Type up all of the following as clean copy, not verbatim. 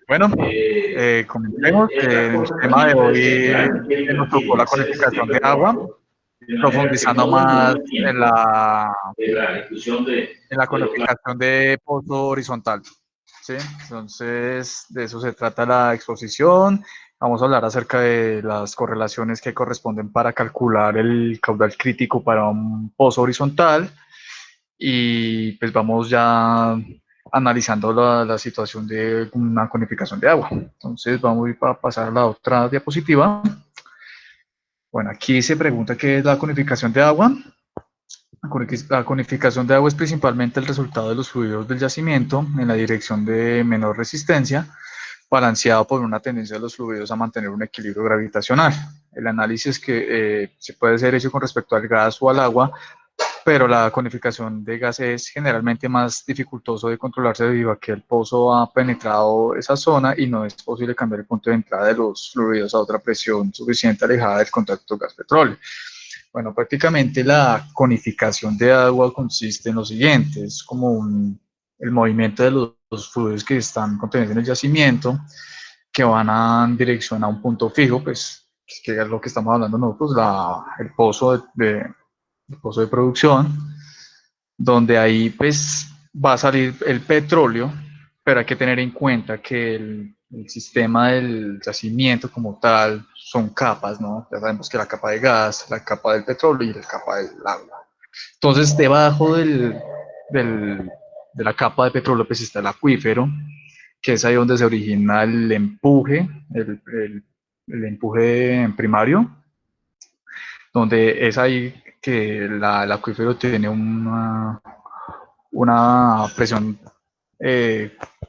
Bueno, comentemos que en el tema de hoy nos tocó la calificación de agua, profundizando más en la calificación de pozo horizontal. ¿Sí? Entonces, de eso se trata la exposición. Vamos a hablar acerca de las correlaciones que corresponden para calcular el caudal crítico para un pozo horizontal y pues vamos ya analizando la situación de una conificación de agua. Entonces vamos a pasar a la otra diapositiva. Bueno, aquí se pregunta qué es la conificación de agua. La conificación de agua es principalmente el resultado de los fluidos del yacimiento en la dirección de menor resistencia, balanceado por una tendencia de los fluidos a mantener un equilibrio gravitacional. El análisis que se puede ser hecho con respecto al gas o al agua, pero la conificación de gas es generalmente más dificultoso de controlarse debido a que el pozo ha penetrado esa zona y no es posible cambiar el punto de entrada de los fluidos a otra presión suficiente alejada del contacto gas-petróleo. Bueno, prácticamente la conificación de agua consiste en lo siguiente, es como el movimiento de los fluidos que están contenidos en el yacimiento, que van en dirección a un punto fijo, pues, que es lo que estamos hablando nosotros, el pozo de producción, donde ahí pues va a salir el petróleo, pero hay que tener en cuenta que el sistema del yacimiento como tal son capas, ¿no? Ya sabemos que la capa de gas, la capa del petróleo y la capa del agua. Entonces, debajo del, de la capa de petróleo pues está el acuífero, que es ahí donde se origina el empuje, el empuje primario, donde es ahí que el acuífero tiene una presión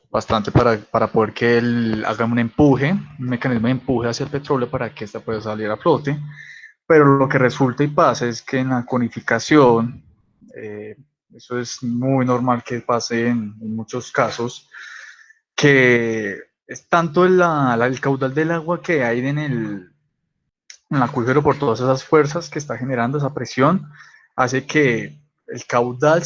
bastante para poder que él haga un empuje, un mecanismo de empuje hacia el petróleo para que ésta pueda salir a flote. Pero lo que resulta y pasa es que en la conificación, eso es muy normal que pase en muchos casos, que es tanto el caudal del agua que hay en el acuífero por todas esas fuerzas que está generando esa presión, hace que el caudal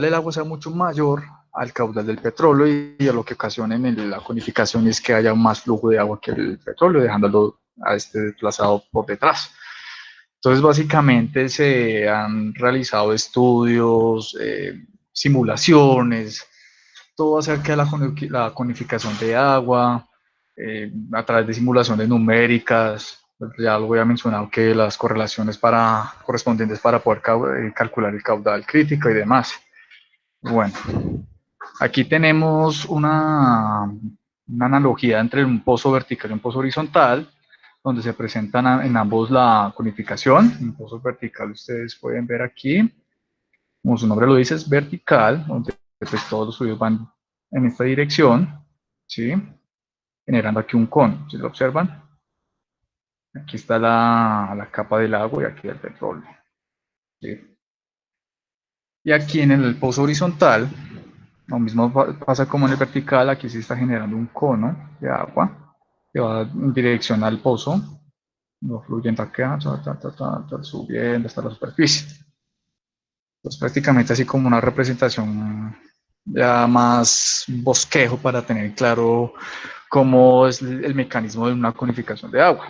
del agua sea mucho mayor al caudal del petróleo y a lo que ocasiona en la conificación es que haya más flujo de agua que el petróleo, dejándolo a este desplazado por detrás. Entonces, básicamente se han realizado estudios, simulaciones, todo acerca de la conificación de agua, a través de simulaciones numéricas. Ya lo había mencionado que las correlaciones correspondientes para poder calcular el caudal crítico y demás. Bueno, aquí tenemos una analogía entre un pozo vertical y un pozo horizontal, donde se presentan en ambos la conificación. Un pozo vertical, ustedes pueden ver aquí, como su nombre lo dice, es vertical, donde pues, todos los fluidos van en esta dirección, ¿sí? Generando aquí un cono, si lo observan. Aquí está la capa del agua y aquí el petróleo, ¿sí? Y aquí en el pozo horizontal, lo mismo pasa como en el vertical, aquí se está generando un cono de agua que va en dirección al pozo, no fluyendo acá, subiendo hasta la superficie. Entonces prácticamente así como una representación ya más bosquejo para tener claro cómo es el mecanismo de una conificación de agua.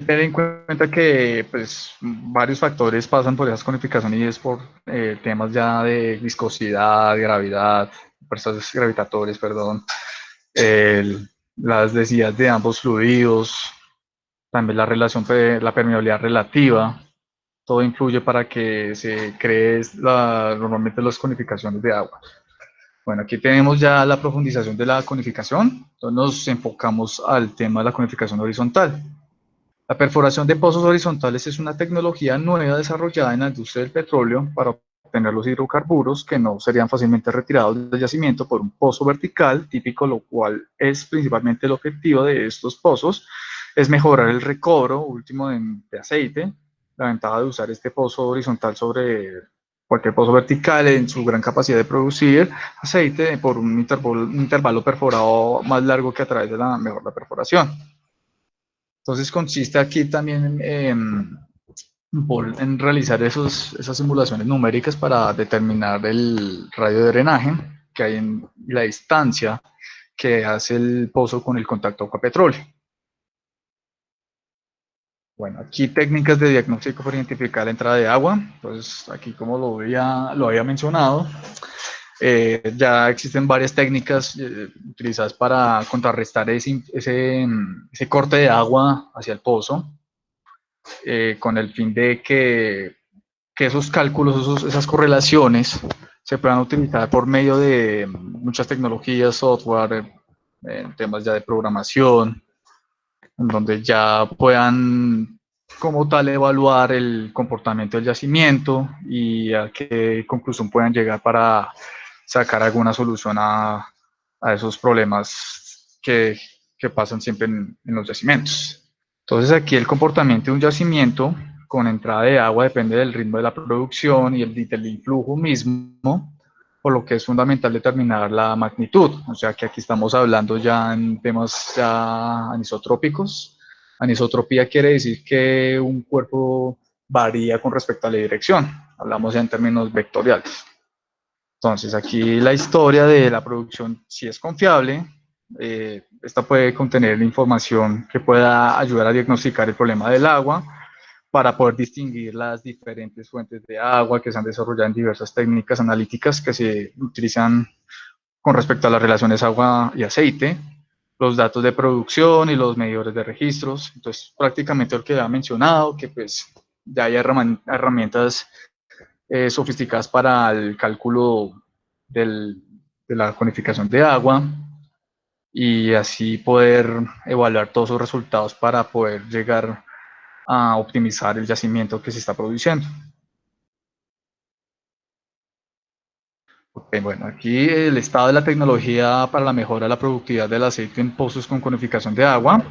Tener en cuenta que pues, varios factores pasan por esas conificaciones y es por temas ya de viscosidad, gravidad, fuerzas gravitatorias, perdón, las densidades de ambos fluidos, también la permeabilidad relativa, todo influye para que se cree normalmente las conificaciones de agua. Bueno, aquí tenemos ya la profundización de la conificación, entonces nos enfocamos al tema de la conificación horizontal. La perforación de pozos horizontales es una tecnología nueva desarrollada en la industria del petróleo para obtener los hidrocarburos que no serían fácilmente retirados del yacimiento por un pozo vertical típico, lo cual es principalmente el objetivo de estos pozos, es mejorar el recobro último de aceite. La ventaja de usar este pozo horizontal sobre cualquier pozo vertical en su gran capacidad de producir aceite por un intervalo perforado más largo que a través de la perforación. Entonces consiste aquí también en realizar esas simulaciones numéricas para determinar el radio de drenaje que hay en la distancia que hace el pozo con el contacto agua-petróleo. Bueno, aquí técnicas de diagnóstico para identificar la entrada de agua. Entonces, aquí como lo había mencionado, ya existen varias técnicas utilizadas para contrarrestar ese corte de agua hacia el pozo, con el fin de que esos cálculos, esas correlaciones, se puedan utilizar por medio de muchas tecnologías, software, temas ya de programación, en donde ya puedan como tal evaluar el comportamiento del yacimiento y a qué conclusión puedan llegar para sacar alguna solución a esos problemas que pasan siempre en los yacimientos. Entonces aquí el comportamiento de un yacimiento con entrada de agua depende del ritmo de la producción y del influjo mismo, por lo que es fundamental determinar la magnitud. O sea que aquí estamos hablando ya en temas ya anisotrópicos. Anisotropía quiere decir que un cuerpo varía con respecto a la dirección. Hablamos ya en términos vectoriales. Entonces aquí la historia de la producción sí es confiable. Esta puede contener información que pueda ayudar a diagnosticar el problema del agua para poder distinguir las diferentes fuentes de agua que se han desarrollado en diversas técnicas analíticas que se utilizan con respecto a las relaciones agua y aceite, los datos de producción y los medidores de registros. Entonces, prácticamente lo que ha mencionado, que pues ya hay herramientas sofisticadas para el cálculo de la conificación de agua y así poder evaluar todos los resultados para poder llegar a optimizar el yacimiento que se está produciendo. Okay, bueno, aquí el estado de la tecnología para la mejora de la productividad del aceite en pozos con conificación de agua.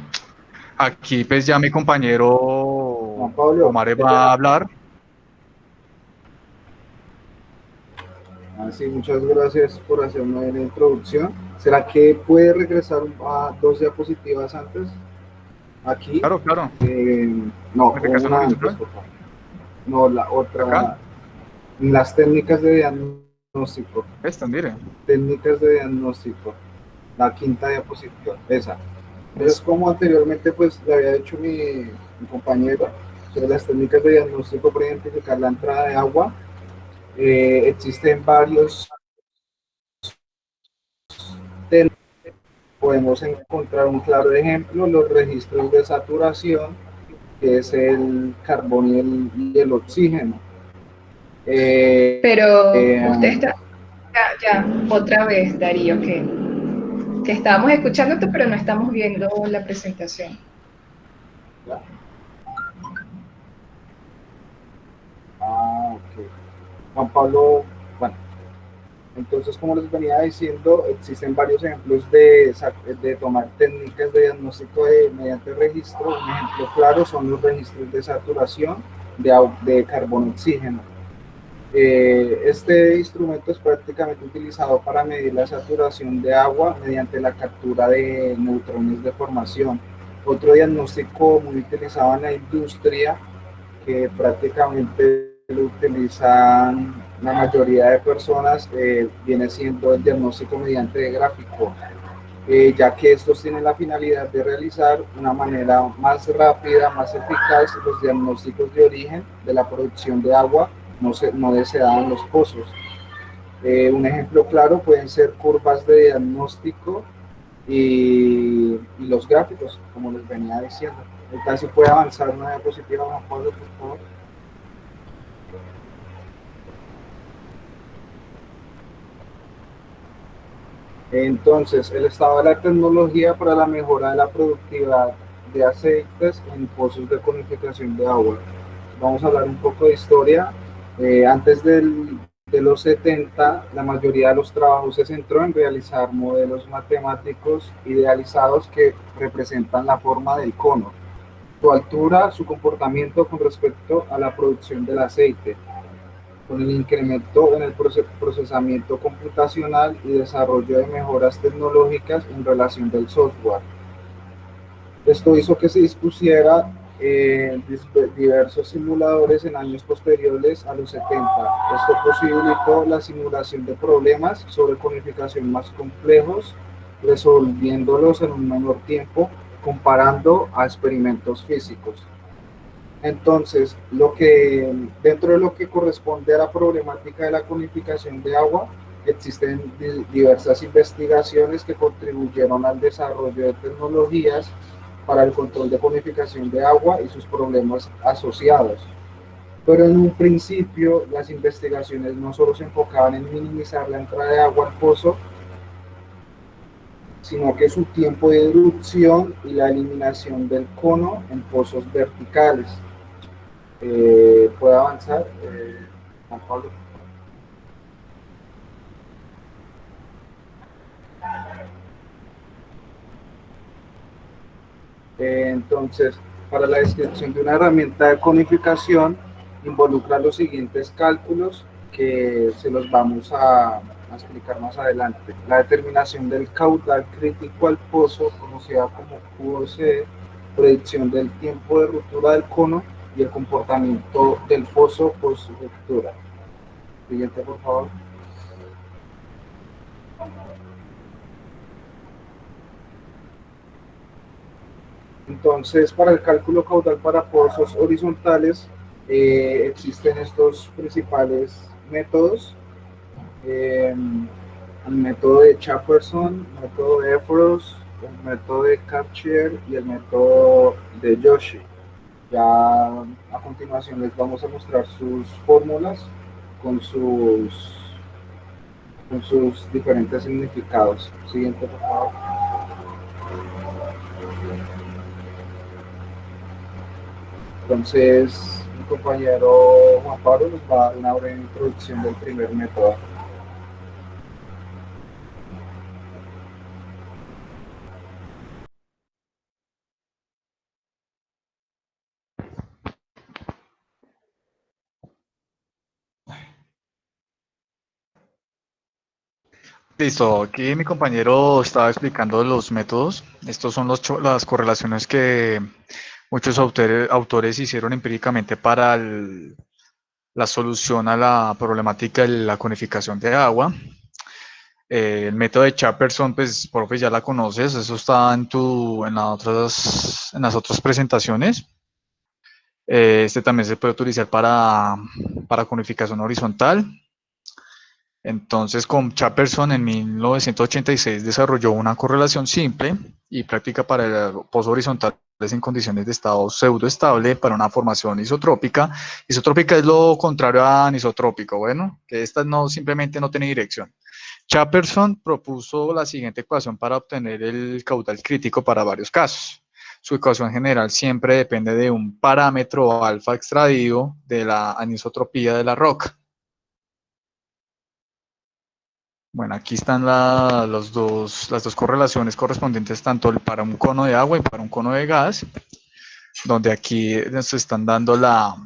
Aquí pues ya mi compañero Juan Pablo, Omar qué va a pena. hablar. Sí, muchas gracias por hacerme la introducción. ¿Será que puede regresar a 2 diapositivas antes? Aquí. Claro, claro. Eh, no, Conificación una antes, horizontal. por favor. No, la Acá. otra. Las técnicas de diagnóstico. Esta, mire. Técnicas de diagnóstico. La quinta diapositiva, esa. Entonces, Es, como anteriormente pues le había dicho mi compañero sobre las técnicas de diagnóstico para identificar la entrada de agua, existen varios técnicas. Podemos encontrar un claro ejemplo, los registros de saturación, que es el carbón y el oxígeno. Pero usted está, ya, otra vez, Darío, que estábamos escuchándote, pero no estamos viendo la presentación. Ok. Juan Pablo, bueno, entonces como les venía diciendo, existen varios ejemplos de tomar técnicas de diagnóstico mediante registro. Un ejemplo claro son los registros de saturación de carbono-oxígeno. Este instrumento es prácticamente utilizado para medir la saturación de agua mediante la captura de neutrones de formación. Otro diagnóstico muy utilizado en la industria, que prácticamente lo utilizan la mayoría de personas, viene siendo el diagnóstico mediante gráfico, ya que estos tienen la finalidad de realizar de una manera más rápida, más eficaz, los diagnósticos de origen de la producción de agua no deseada en los pozos. Un ejemplo claro pueden ser curvas de diagnóstico y los gráficos, como les venía diciendo. Entonces, si puede avanzar una diapositiva, Juan Pablo, por favor. Entonces, el estado de la tecnología para la mejora de la productividad de aceites en pozos de conificación de agua. Vamos a hablar un poco de historia. Antes de los 70, la mayoría de los trabajos se centró en realizar modelos matemáticos idealizados que representan la forma del cono, su altura, su comportamiento con respecto a la producción del aceite, con el incremento en el procesamiento computacional y desarrollo de mejoras tecnológicas en relación del software. Esto hizo que se dispusiera diversos simuladores en años posteriores a los 70. Esto posibilitó la simulación de problemas sobre codificación más complejos, resolviéndolos en un menor tiempo, comparando a experimentos físicos. Entonces, dentro de lo que corresponde a la problemática de la codificación de agua, existen diversas investigaciones que contribuyeron al desarrollo de tecnologías para el control de codificación de agua y sus problemas asociados. Pero en un principio, las investigaciones no solo se enfocaban en minimizar la entrada de agua al pozo, sino que su tiempo de erupción y la eliminación del cono en pozos verticales. ¿Puede avanzar, Juan Pablo? Entonces, para la descripción de una herramienta de conificación, involucra los siguientes cálculos que se los vamos a explicar más adelante. La determinación del caudal crítico al pozo, conocida como QOC, predicción del tiempo de ruptura del cono y el comportamiento del pozo post-ruptura. Siguiente, por favor. Entonces, para el cálculo caudal para pozos horizontales, existen estos principales métodos. El método de Chapperson, el método de Efros, el método de Kapcher y el método de Yoshi. Ya a continuación les vamos a mostrar sus fórmulas con sus diferentes significados. Siguiente, por favor. Entonces, mi compañero Juan Pablo nos va a dar una breve introducción del primer método. Listo, aquí mi compañero estaba explicando los métodos. Estos son las correlaciones que muchos autores hicieron empíricamente para la solución a la problemática de la conificación de agua. El método de Chapperson, pues, profe, ya la conoces, eso está en las otras presentaciones. Este también se puede utilizar para conificación horizontal. Entonces, con Chapperson en 1986 desarrolló una correlación simple y práctica para el pozo horizontal en condiciones de estado pseudoestable para una formación isotrópica. Isotrópica es lo contrario a anisotrópico, bueno, que esta no simplemente no tiene dirección. Chapperson propuso la siguiente ecuación para obtener el caudal crítico para varios casos. Su ecuación general siempre depende de un parámetro alfa extraído de la anisotropía de la roca. Bueno, aquí están las dos correlaciones correspondientes tanto para un cono de agua y para un cono de gas, donde aquí nos están dando la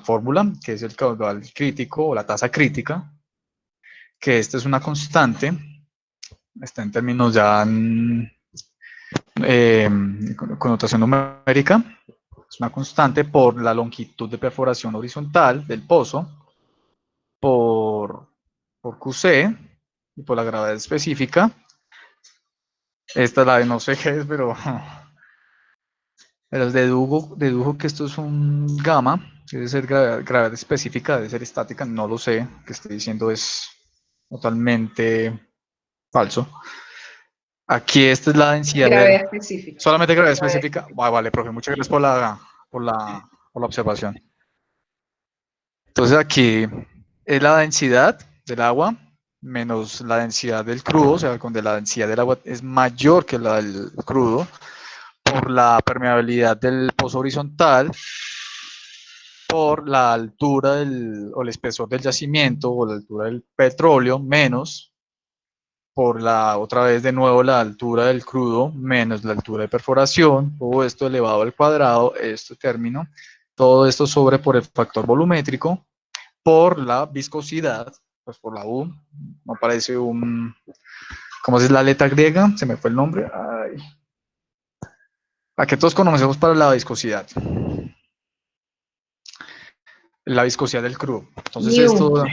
fórmula, que es el caudal crítico o la tasa crítica, que esta es una constante, está en términos ya con notación numérica, es una constante por la longitud de perforación horizontal del pozo, por QC, y por la gravedad específica. Esta es la de no sé qué es, pero dedujo que esto es un gamma, debe ser gravedad específica, debe ser estática, no lo sé, que estoy diciendo es totalmente falso. Aquí esta es la densidad Gravedad específica. solamente gravedad específica. Vale, profe, muchas gracias por la observación. Entonces aquí es la densidad del agua menos la densidad del crudo, o sea, donde la densidad del agua es mayor que la del crudo, por la permeabilidad del pozo horizontal, por la altura o el espesor del yacimiento o la altura del petróleo, menos por otra vez de nuevo la altura del crudo, menos la altura de perforación, todo esto elevado al cuadrado, este término, todo esto sobre por el factor volumétrico, por la viscosidad, pues por la U, no parece ¿cómo es la letra griega? Se me fue el nombre. Ay. La que todos conocemos para la viscosidad. La viscosidad del crudo. Entonces esto...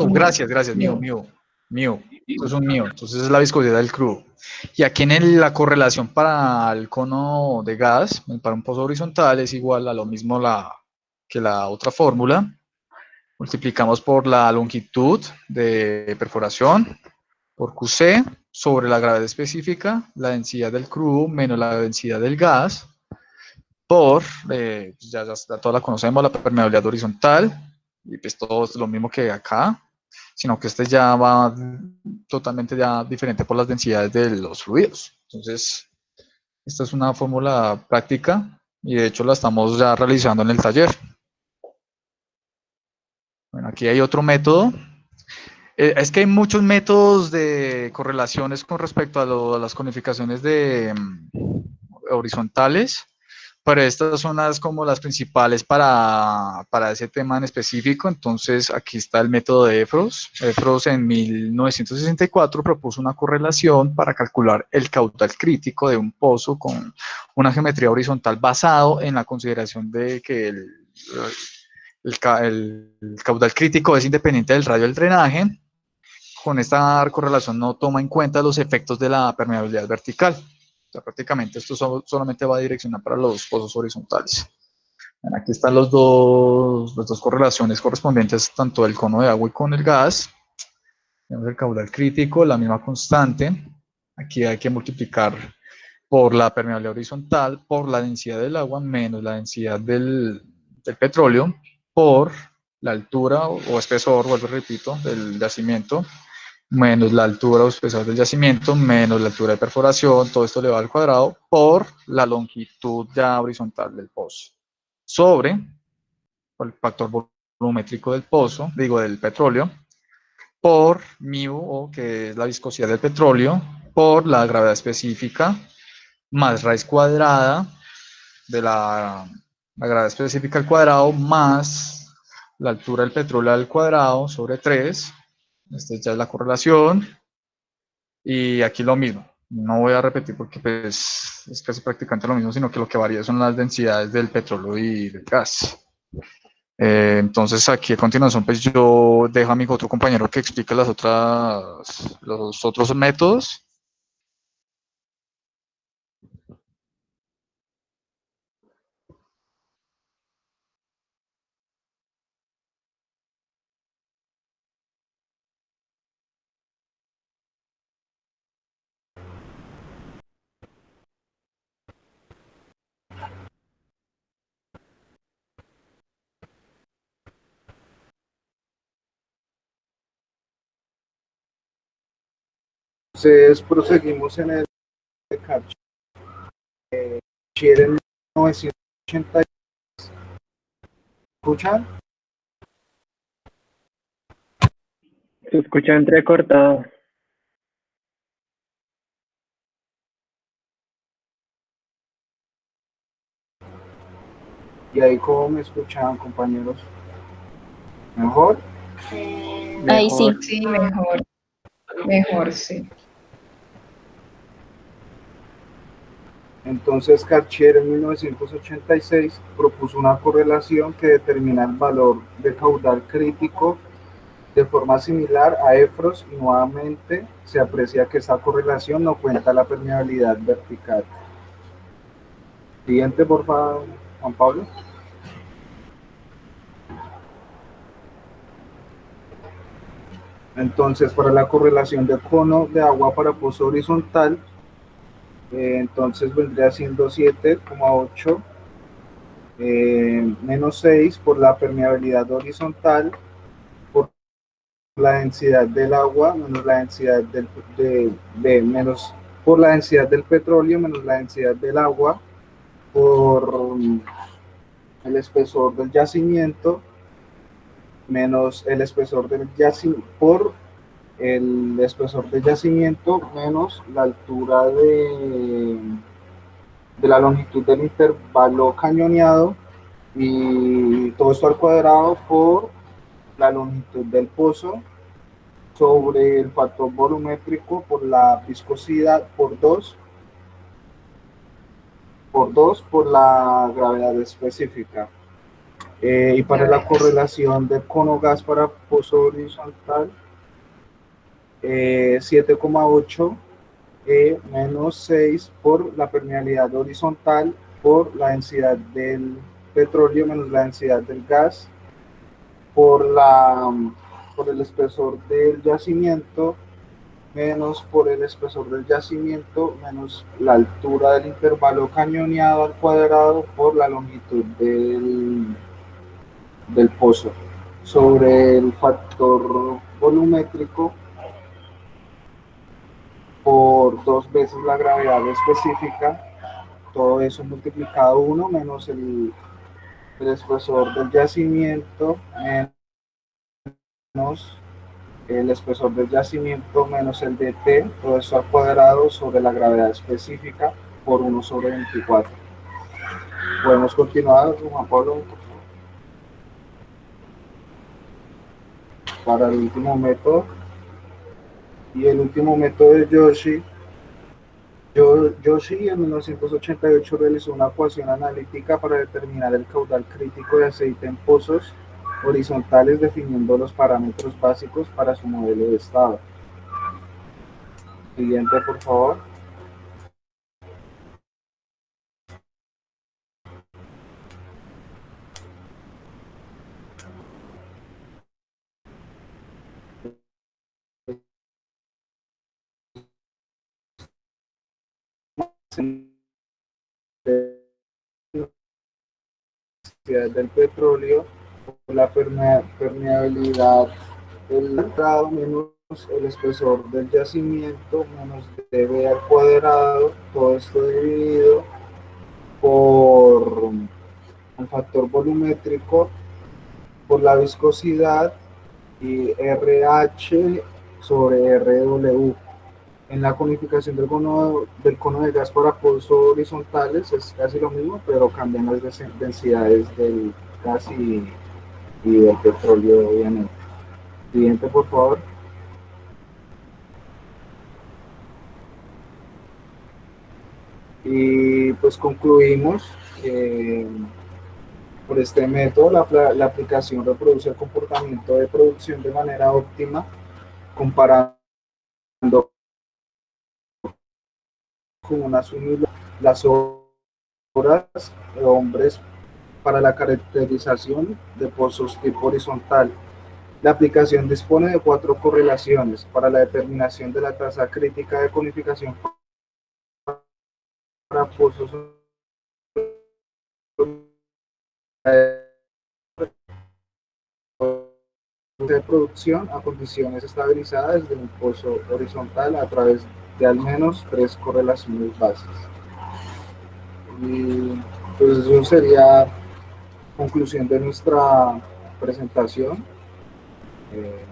Gracias, mío. Esto es un mío. Entonces es la viscosidad del crudo. Y aquí en la correlación para el cono de gas, para un pozo horizontal, es igual a lo mismo que la otra fórmula. Multiplicamos por la longitud de perforación, por QC, sobre la gravedad específica, la densidad del crudo menos la densidad del gas, por, ya toda la conocemos, la permeabilidad horizontal, y pues todo es lo mismo que acá, sino que este ya va totalmente ya diferente por las densidades de los fluidos. Entonces, esta es una fórmula práctica y de hecho la estamos ya realizando en el taller. Bueno, aquí hay otro método. Es que hay muchos métodos de correlaciones con respecto a las conificaciones horizontales, pero estas son como las principales para ese tema en específico. Entonces, aquí está el método de Efros. Efros en 1964 propuso una correlación para calcular el caudal crítico de un pozo con una geometría horizontal basado en la consideración de que el caudal crítico es independiente del radio del drenaje. Con esta correlación no toma en cuenta los efectos de la permeabilidad vertical. O sea, prácticamente esto solamente va a direccionar para los pozos horizontales. Aquí están las dos correlaciones correspondientes tanto del cono de agua y con el gas. Tenemos el caudal crítico, la misma constante. Aquí hay que multiplicar por la permeabilidad horizontal, por la densidad del agua, menos la densidad del petróleo, por la altura o espesor, vuelvo y repito, del yacimiento, menos la altura o espesor del yacimiento, menos la altura de perforación, todo esto elevado al cuadrado, por la longitud ya horizontal del pozo, sobre el factor volumétrico del pozo, del petróleo, por μ, que es la viscosidad del petróleo, por la gravedad específica, más raíz cuadrada de la gravedad específica al cuadrado, más la altura del petróleo al cuadrado, sobre 3. Esta ya es la correlación. Y aquí lo mismo. No voy a repetir porque pues, es casi prácticamente lo mismo, sino que lo que varía son las densidades del petróleo y del gas. Entonces aquí a continuación pues yo dejo a mi otro compañero que explique los otros métodos. Entonces proseguimos en el Cartier 980. ¿Escuchan? Se escucha entrecortado. Y ahí, ¿cómo me escuchaban, compañeros? ¿Mejor? Ahí sí. Sí, mejor. Mejor, sí. Entonces, Cartier en 1986 propuso una correlación que determina el valor de caudal crítico de forma similar a Efros, y nuevamente se aprecia que esta correlación no cuenta la permeabilidad vertical. Siguiente, por favor, Juan Pablo. Entonces, para la correlación de cono de agua para pozo horizontal, entonces vendría siendo 7,8 menos 6 por la permeabilidad horizontal, por la densidad del agua, menos la densidad por la densidad del petróleo, menos la densidad del agua, por el espesor del yacimiento, menos el espesor del yacimiento, por el espesor del yacimiento, menos la altura de la longitud del intervalo cañoneado, y todo esto al cuadrado por la longitud del pozo, sobre el factor volumétrico por la viscosidad, por 2 por la gravedad específica. Y para la correlación del cono gas para pozo horizontal, 7,8 menos 6 por la permeabilidad horizontal por la densidad del petróleo menos la densidad del gas por el espesor del yacimiento menos por el espesor del yacimiento menos la altura del intervalo cañoneado al cuadrado por la longitud del pozo sobre el factor volumétrico por 2 veces la gravedad específica, todo eso multiplicado 1 menos el espesor del yacimiento menos el espesor del yacimiento menos el dt, todo eso al cuadrado sobre la gravedad específica por 1 sobre 24. Podemos continuar, Juan Pablo, para el último método. Y el último método de Joshi en 1988 realizó una ecuación analítica para determinar el caudal crítico de aceite en pozos horizontales definiendo los parámetros básicos para su modelo de estado. Siguiente, por favor. Del petróleo, la permeabilidad del grado menos el espesor del yacimiento menos dB al cuadrado, todo esto dividido por el factor volumétrico, por la viscosidad y RH sobre RW. En la conificación del cono de gas para pozos horizontales es casi lo mismo, pero cambian las densidades del gas y del petróleo, obviamente. Siguiente, por favor. Y pues concluimos por este método la aplicación reproduce el comportamiento de producción de manera óptima, comparando con una sumida las horas de hombres para la caracterización de pozos tipo horizontal. La aplicación dispone de 4 correlaciones para la determinación de la tasa crítica de conificación para pozos de producción a condiciones estabilizadas de un pozo horizontal a través de al menos 3 correlaciones básicas. Y pues eso sería conclusión de nuestra presentación.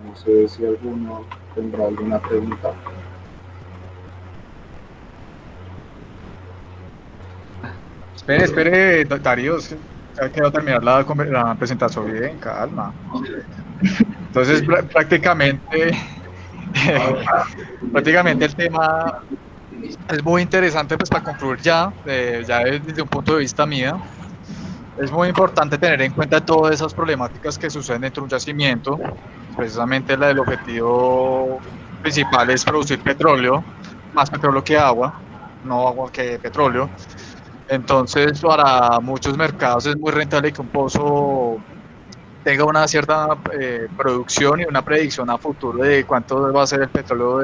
No sé si alguno tendrá alguna pregunta. Espere, Darío, quiero terminar la presentación bien, calma. Entonces, prácticamente el tema es muy interesante, pues para concluir ya desde un punto de vista mío, es muy importante tener en cuenta todas esas problemáticas que suceden dentro de un yacimiento. Precisamente el objetivo principal es producir petróleo, más petróleo que agua, no agua que petróleo. Entonces, para muchos mercados es muy rentable que un pozo tenga una cierta producción y una predicción a futuro de cuánto va a ser el petróleo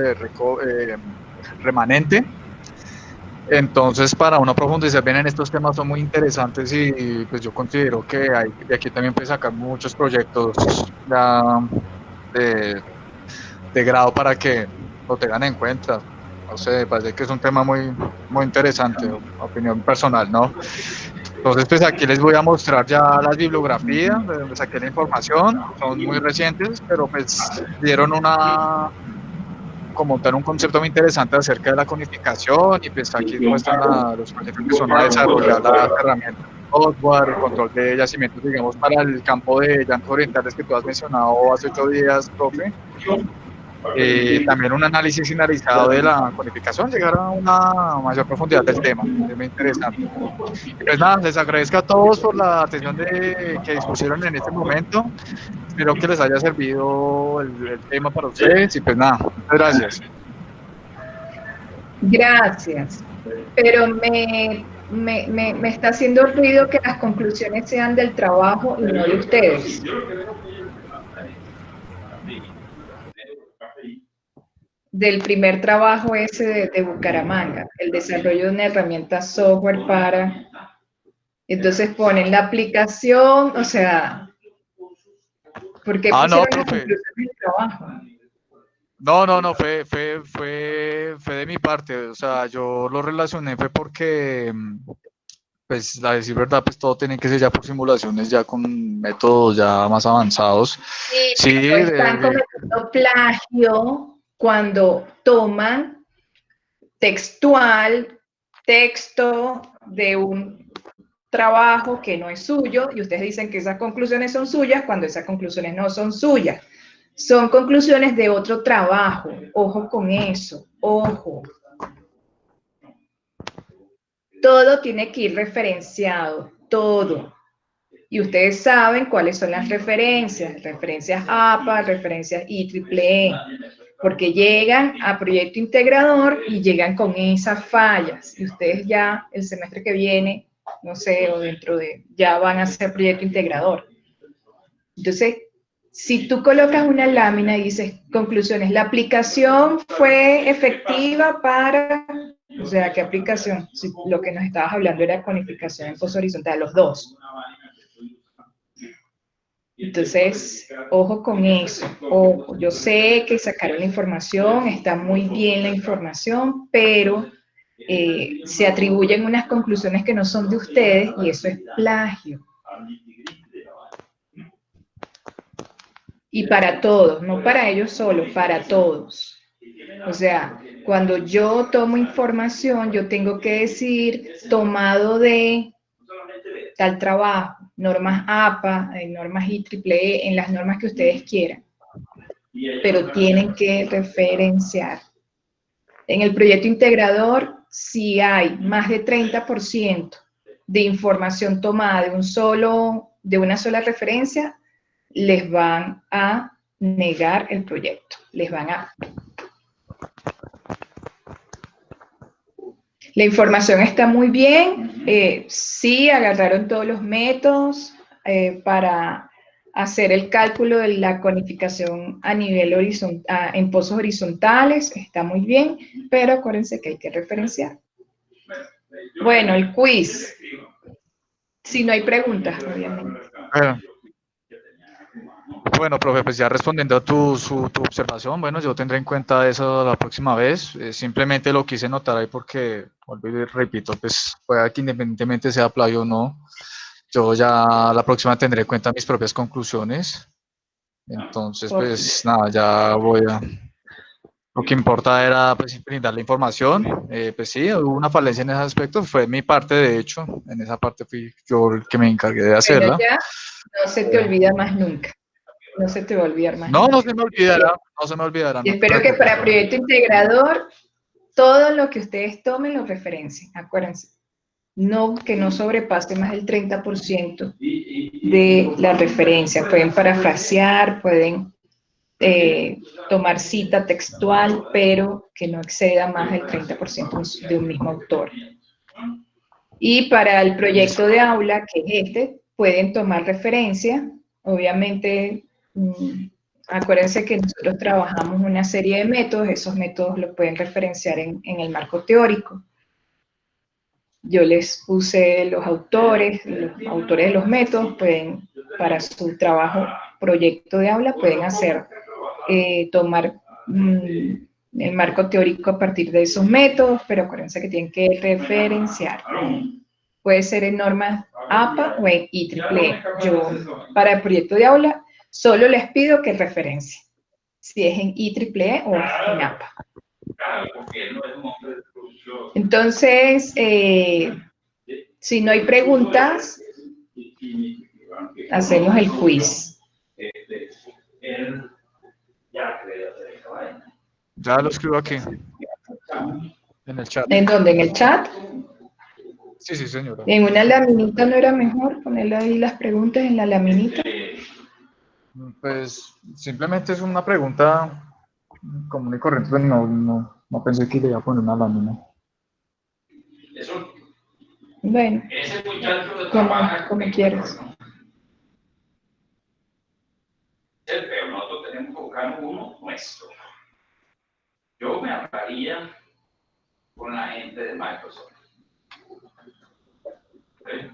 remanente. Entonces, para uno profundizar bien en estos temas son muy interesantes y pues yo considero que de aquí también puede sacar muchos proyectos de grado para que lo tengan en cuenta. No sé, parece que es un tema muy, muy interesante, opinión personal, ¿no? Entonces, pues aquí les voy a mostrar ya las bibliografías de donde saqué la información, son muy recientes, pero pues dieron como tal un concepto muy interesante acerca de la conificación y pues aquí muestran los proyectos que son a desarrollar las herramientas software, control de yacimientos, digamos, para el campo de llantos orientales que tú has mencionado hace 8 días, profe. también un análisis finalizado de la codificación, llegar a una mayor profundidad del tema. Es muy interesante. Y pues nada, les agradezco a todos por la atención que dispusieron en este momento. Espero que les haya servido el tema para ustedes y pues nada, muchas gracias. Gracias. Pero me está haciendo ruido que las conclusiones sean del trabajo y no de ustedes. Del primer trabajo ese de Bucaramanga, el desarrollo de una herramienta software para... Entonces ponen la aplicación, o sea, ¿por qué pusieron las conclusiones del trabajo? No, fue de mi parte, o sea, yo lo relacioné fue porque, pues, a decir verdad, pues todo tiene que ser ya por simulaciones, ya con métodos ya más avanzados. Sí, pero están cometiendo plagio cuando toman texto de un trabajo que no es suyo, y ustedes dicen que esas conclusiones son suyas, cuando esas conclusiones no son suyas. Son conclusiones de otro trabajo. Ojo con eso, ojo. Todo tiene que ir referenciado, todo. Y ustedes saben cuáles son las referencias APA, referencias IEEE, porque llegan a proyecto integrador y llegan con esas fallas. Y ustedes ya el semestre que viene, no sé, o dentro de, ya van a hacer proyecto integrador. Entonces, si tú colocas una lámina y dices, conclusiones, la aplicación fue efectiva para, o sea, ¿qué aplicación? Si lo que nos estabas hablando era conificación en pozo horizontal, los dos. Entonces, ojo con eso. Ojo, yo sé que sacaron la información, está muy bien la información, pero se atribuyen unas conclusiones que no son de ustedes y eso es plagio. Y para todos, no para ellos solo, para todos. O sea, cuando yo tomo información, yo tengo que decir tomado de tal trabajo, normas APA, normas IEEE, en las normas que ustedes quieran. Pero tienen que referenciar. En el proyecto integrador, si hay más de 30% de información tomada de una sola referencia, les van a negar el proyecto. La información está muy bien. Sí, agarraron todos los métodos para hacer el cálculo de la conificación a nivel horizontal, en pozos horizontales. Está muy bien, pero acuérdense que hay que referenciar. Bueno, el quiz. Si no hay preguntas, obviamente. Bueno, profe, pues ya respondiendo a tu observación, bueno, yo tendré en cuenta eso la próxima vez. Simplemente lo quise notar ahí porque, repito, pues pueda que independientemente sea plagio o no, yo ya la próxima tendré en cuenta mis propias conclusiones. Entonces, pues nada, ya voy a... Lo que importa era pues brindar la información. Pues sí, hubo una falencia en ese aspecto, fue mi parte, de hecho, en esa parte fui yo el que me encargué de hacerla. Pero ya no se te olvida más nunca. No se te va a olvidar más. No, no se me olvidará, no se me olvidará. Y espero que para proyecto integrador, todo lo que ustedes tomen lo referencien, acuérdense. No, que no sobrepase más del 30% de la referencia. Pueden parafrasear, pueden tomar cita textual, pero que no exceda más del 30% de un mismo autor. Y para el proyecto de aula, que es este, pueden tomar referencia, obviamente. Acuérdense que nosotros trabajamos una serie de métodos, esos métodos los pueden referenciar en el marco teórico. Yo les puse los autores de los métodos, pueden, para su trabajo, proyecto de aula, pueden hacer, tomar el marco teórico a partir de esos métodos, pero acuérdense que tienen que referenciar. Puede ser en normas APA o en IEEE. Yo, para el proyecto de aula, solo les pido que referencien, si es en IEEE o en APA. Entonces, si no hay preguntas, hacemos el quiz. Ya lo escribo aquí, en el chat. ¿En dónde? ¿En el chat? Sí, sí, señora. ¿En una laminita no era mejor ponerle ahí las preguntas en la laminita? Pues simplemente es una pregunta común y corriente, pues no pensé que le iba a poner una lámina. Bueno, como quieras. Pero nosotros tenemos que buscar uno nuestro. Yo me hablaría con la gente de Microsoft. ¿Sí?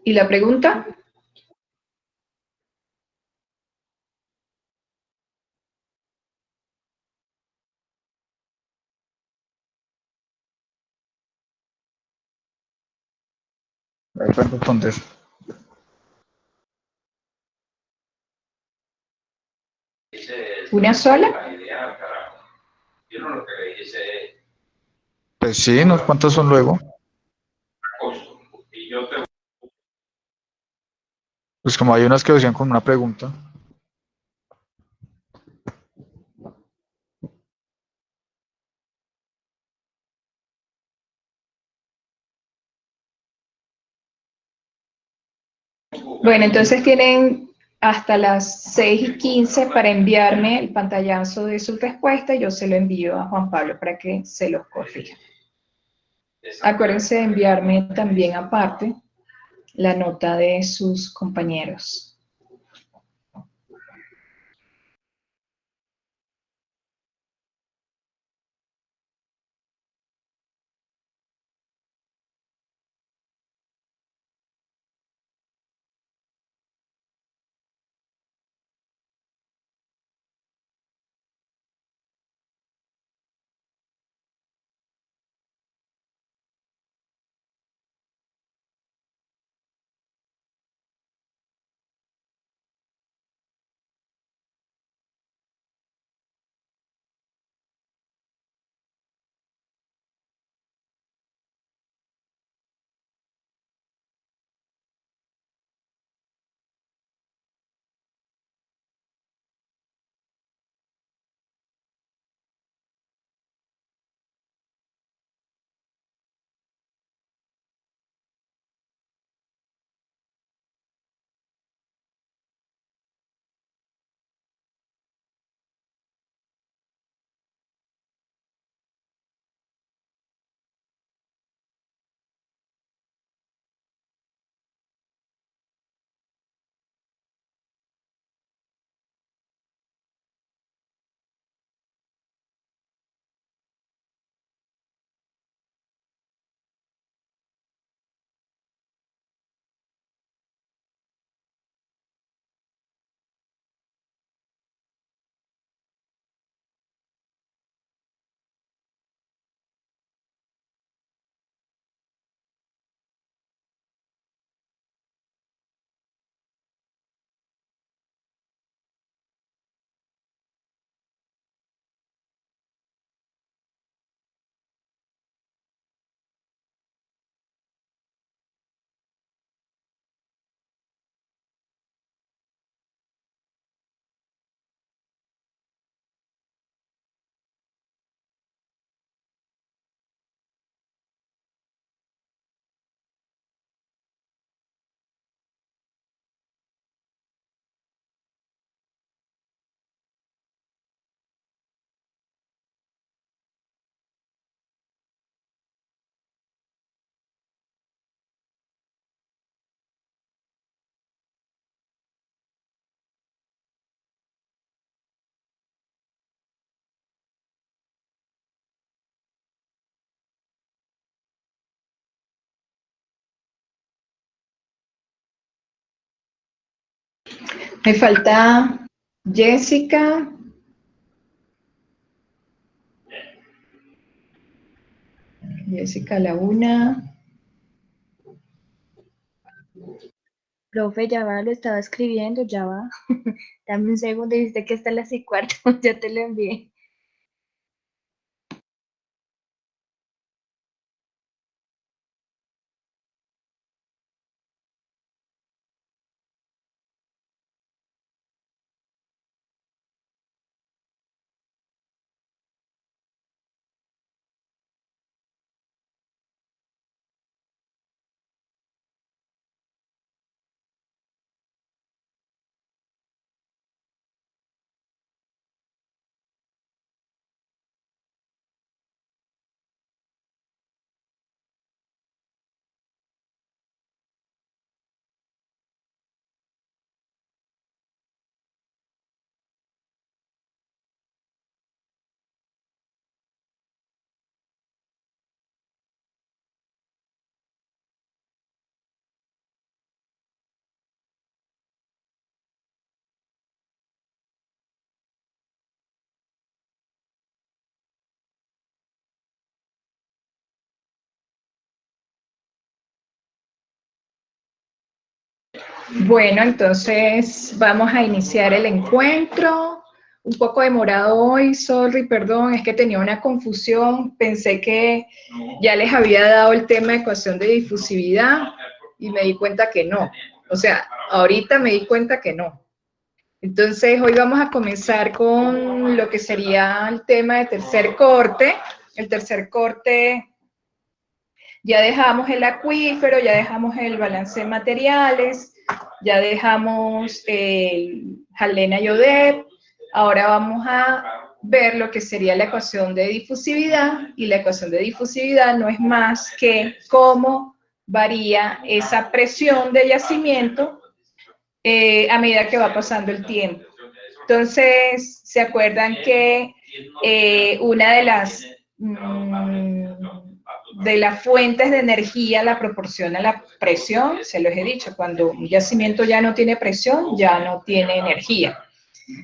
¿Y la pregunta? Ahí pueden responder. ¿Una sola? Yo no lo que le hice es Pues sí, ¿no? ¿Cuántos son luego? costo. Y yo te Pues como hay unas que decían con una pregunta. Bueno, entonces tienen hasta las 6:15 para enviarme el pantallazo de su respuesta y yo se lo envío a Juan Pablo para que se los corrija. Acuérdense de enviarme también aparte la nota de sus compañeros. Me falta Jessica, Jessica la 1. Profe, ya va, lo estaba escribiendo, ya va. Dame un segundo, dijiste que está a las 6:15, ya te lo envié. Bueno, entonces vamos a iniciar el encuentro. Un poco demorado hoy, sorry, perdón, es que tenía una confusión. Pensé que ya les había dado el tema de ecuación de difusividad y me di cuenta que no. O sea, ahorita me di cuenta que no. Entonces, hoy vamos a comenzar con lo que sería el tema de tercer corte. El tercer corte, ya dejamos el acuífero, ya dejamos el balance de materiales, ya dejamos el Jalena y ODEP. Ahora vamos a ver lo que sería la ecuación de difusividad, y la ecuación de difusividad no es más que cómo varía esa presión de yacimiento a medida que va pasando el tiempo. Entonces, ¿se acuerdan que una de las fuentes de energía la proporciona la presión? Se los he dicho, cuando un yacimiento ya no tiene presión, ya no tiene energía.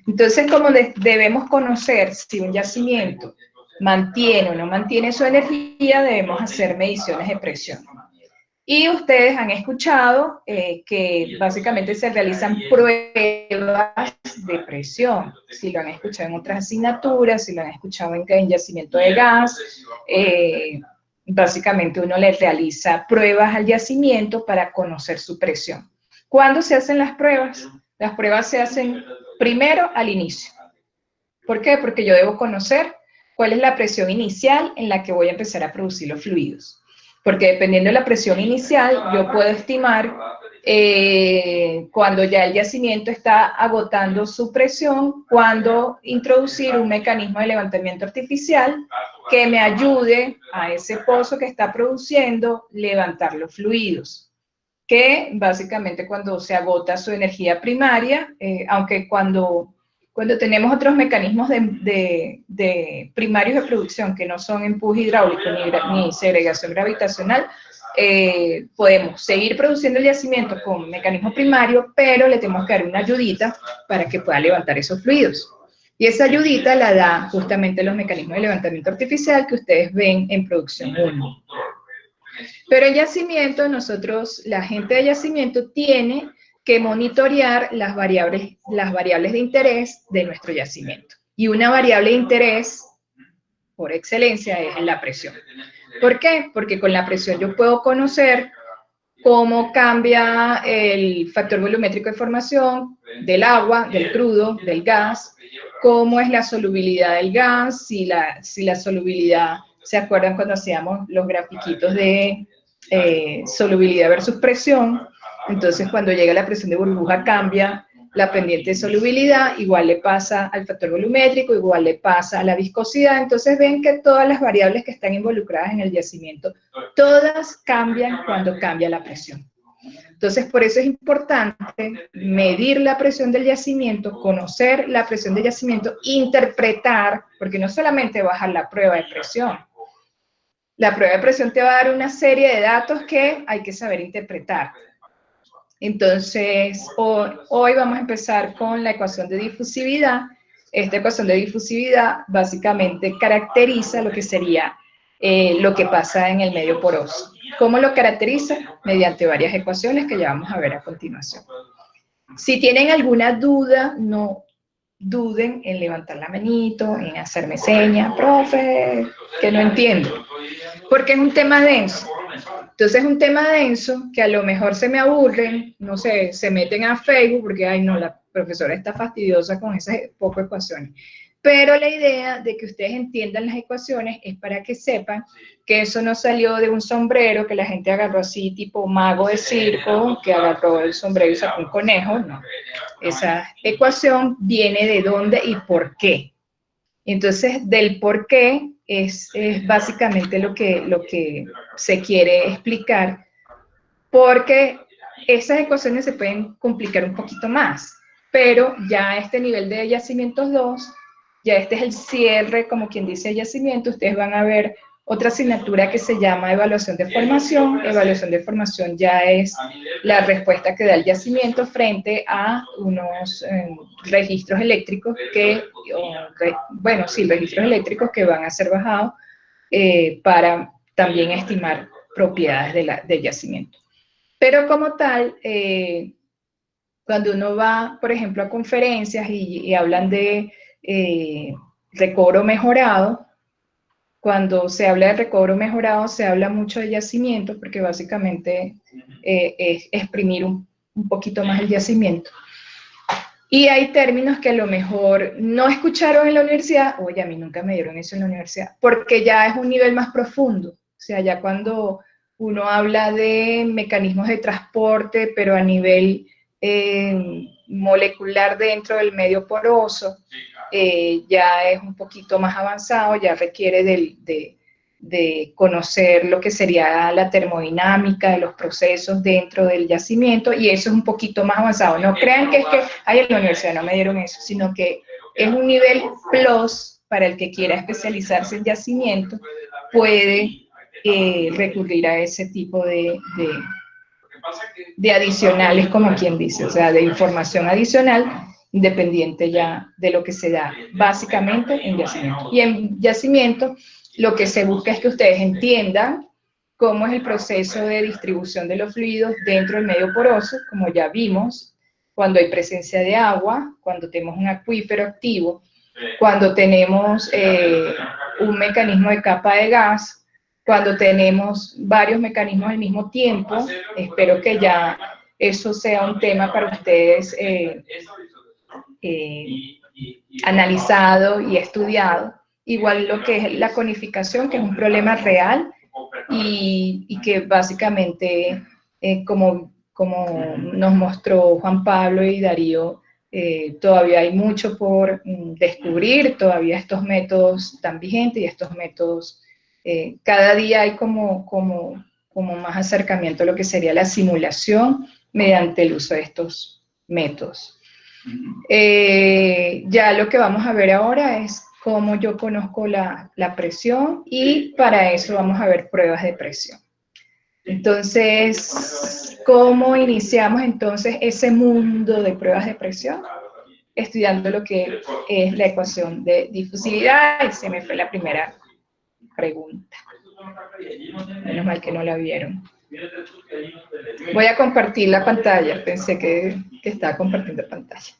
Entonces, como debemos conocer si un yacimiento mantiene o no mantiene su energía, debemos hacer mediciones de presión. Y ustedes han escuchado que básicamente se realizan pruebas de presión. Si lo han escuchado en otras asignaturas, si lo han escuchado en yacimiento de gas, básicamente uno le realiza pruebas al yacimiento para conocer su presión. ¿Cuándo se hacen las pruebas? Las pruebas se hacen primero al inicio. ¿Por qué? Porque yo debo conocer cuál es la presión inicial en la que voy a empezar a producir los fluidos. Porque dependiendo de la presión inicial, yo puedo estimar cuando ya el yacimiento está agotando su presión, cuándo introducir un mecanismo de levantamiento artificial que me ayude a ese pozo que está produciendo levantar los fluidos. Que básicamente cuando se agota su energía primaria, aunque cuando tenemos otros mecanismos de primarios de producción que no son empuje hidráulico ni segregación gravitacional, podemos seguir produciendo el yacimiento con mecanismo primario, pero le tenemos que dar una ayudita para que pueda levantar esos fluidos. Y esa ayudita la da justamente los mecanismos de levantamiento artificial que ustedes ven en producción 1. Pero en yacimiento, la gente de yacimiento tiene que monitorear las variables de interés de nuestro yacimiento. Y una variable de interés, por excelencia, es la presión. ¿Por qué? Porque con la presión yo puedo conocer cómo cambia el factor volumétrico de formación del agua, del crudo, del gas, cómo es la solubilidad del gas, si la solubilidad, ¿se acuerdan cuando hacíamos los grafiquitos de solubilidad versus presión? Entonces, cuando llega la presión de burbuja, cambia la pendiente de solubilidad, igual le pasa al factor volumétrico, igual le pasa a la viscosidad. Entonces, ven que todas las variables que están involucradas en el yacimiento, todas cambian cuando cambia la presión. Entonces, por eso es importante medir la presión del yacimiento, conocer la presión del yacimiento, interpretar, porque no solamente bajar la prueba de presión. La prueba de presión te va a dar una serie de datos que hay que saber interpretar. Entonces, hoy vamos a empezar con la ecuación de difusividad. Esta ecuación de difusividad básicamente caracteriza lo que sería lo que pasa en el medio poroso. ¿Cómo lo caracteriza? Mediante varias ecuaciones que ya vamos a ver a continuación. Si tienen alguna duda, no duden en levantar la manito, en hacerme señas, profe, que no entiendo, porque es un tema denso. Entonces es un tema denso que a lo mejor se me aburren, no sé, se meten a Facebook porque, ay no, la profesora está fastidiosa con esas pocas ecuaciones. Pero la idea de que ustedes entiendan las ecuaciones es para que sepan que eso no salió de un sombrero que la gente agarró así, tipo mago de circo, que agarró el sombrero y sacó un conejo, no. Esa ecuación viene de dónde y por qué. Entonces, del por qué es básicamente lo que se quiere explicar, porque esas ecuaciones se pueden complicar un poquito más, pero ya a este nivel de yacimientos 2, ya este es el cierre, como quien dice yacimiento, ustedes van a ver otra asignatura que se llama evaluación de formación. Evaluación de formación ya es la respuesta que da el yacimiento frente a unos registros eléctricos registros eléctricos que van a ser bajados para también estimar propiedades del yacimiento. Pero como tal, cuando uno va, por ejemplo, a conferencias y hablan de recobro mejorado, cuando se habla de recobro mejorado, se habla mucho de yacimiento, porque básicamente es exprimir un poquito más el yacimiento. Y hay términos que a lo mejor no escucharon en la universidad, oye, a mí nunca me dieron eso en la universidad, porque ya es un nivel más profundo. O sea, ya cuando uno habla de mecanismos de transporte, pero a nivel molecular dentro del medio poroso, ya es un poquito más avanzado, ya requiere de conocer lo que sería la termodinámica de los procesos dentro del yacimiento, y eso es un poquito más avanzado. No crean que es que, ay, en la universidad no me dieron eso, sino que es un nivel plus para el que quiera especializarse en yacimiento, puede recurrir a ese tipo de adicionales, como quien dice, o sea, de información adicional, independiente ya de lo que se da básicamente en yacimiento. Y en yacimiento lo que se busca es que ustedes entiendan cómo es el proceso de distribución de los fluidos dentro del medio poroso, como ya vimos, cuando hay presencia de agua, cuando tenemos un acuífero activo, cuando tenemos un mecanismo de capa de gas, cuando tenemos varios mecanismos al mismo tiempo. Espero que ya eso sea un tema para ustedes analizado y estudiado. Igual lo que es la conificación, que es un problema real y que básicamente, como nos mostró Juan Pablo y Darío, todavía hay mucho por descubrir, todavía estos métodos están vigentes y estos métodos, cada día hay como más acercamiento a lo que sería la simulación mediante el uso de estos métodos. Ya lo que vamos a ver ahora es cómo yo conozco la presión, y para eso vamos a ver pruebas de presión. Entonces, ¿cómo iniciamos entonces ese mundo de pruebas de presión? Estudiando lo que es la ecuación de difusividad, y se me fue la primera pregunta. Menos mal que no la vieron. Voy a compartir la pantalla, pensé que estaba compartiendo pantalla.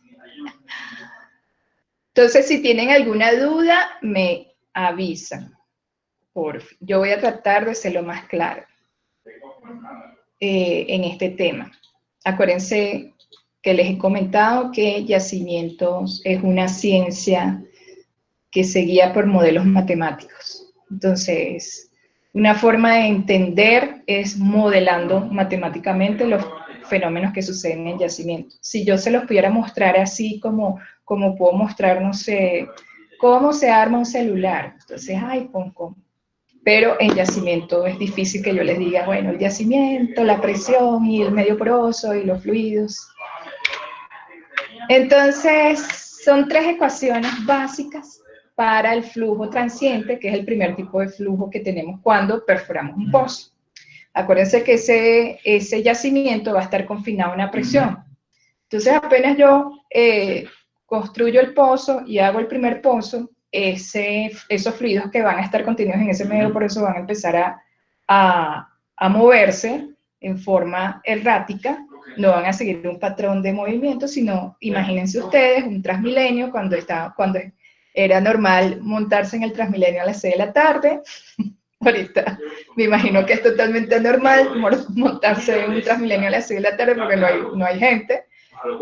Entonces, si tienen alguna duda, me avisan. Yo voy a tratar de ser lo más claro en este tema. Acuérdense que les he comentado que yacimientos es una ciencia que se guía por modelos matemáticos. Entonces, una forma de entender es modelando matemáticamente los fenómenos que suceden en yacimientos. Si yo se los pudiera mostrar así como puedo mostrar, no sé, cómo se arma un celular. Entonces, ay, pero en yacimiento es difícil que yo les diga, bueno, el yacimiento, la presión y el medio poroso y los fluidos. Entonces, son 3 ecuaciones básicas para el flujo transiente, que es el primer tipo de flujo que tenemos cuando perforamos un pozo. Acuérdense que ese yacimiento va a estar confinado a una presión. Entonces, apenas yo construyo el pozo y hago el primer pozo, esos fluidos que van a estar contenidos en ese medio poroso van a empezar a moverse en forma errática, no van a seguir un patrón de movimiento, sino, imagínense ustedes, un Transmilenio, cuando era normal montarse en el Transmilenio a las 6 de la tarde, ahorita me imagino que es totalmente anormal montarse en un Transmilenio a las 6 de la tarde porque no hay gente,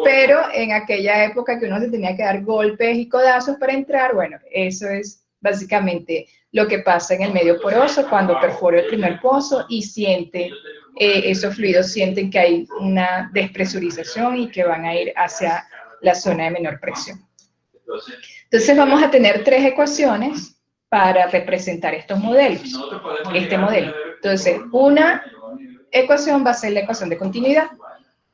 pero en aquella época que uno se tenía que dar golpes y codazos para entrar, bueno, eso es básicamente lo que pasa en el medio poroso cuando perforo el primer pozo y esos fluidos sienten que hay una despresurización y que van a ir hacia la zona de menor presión. Entonces vamos a tener 3 ecuaciones para representar estos modelos, este modelo. Entonces, una ecuación va a ser la ecuación de continuidad,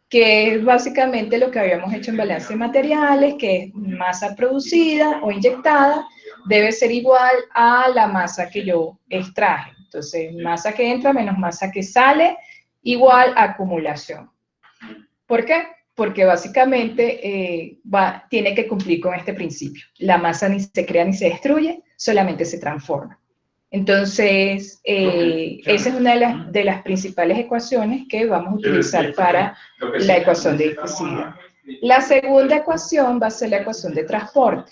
que es básicamente lo que habíamos hecho en balance de materiales, que es masa producida o inyectada, debe ser igual a la masa que yo extraje. Entonces, masa que entra menos masa que sale, igual a acumulación. ¿Por qué? Porque básicamente tiene que cumplir con este principio. La masa ni se crea ni se destruye, solamente se transforma. Entonces, esa es una de las principales ecuaciones que vamos a utilizar para la ecuación de difusividad. La segunda ecuación va a ser la ecuación de transporte.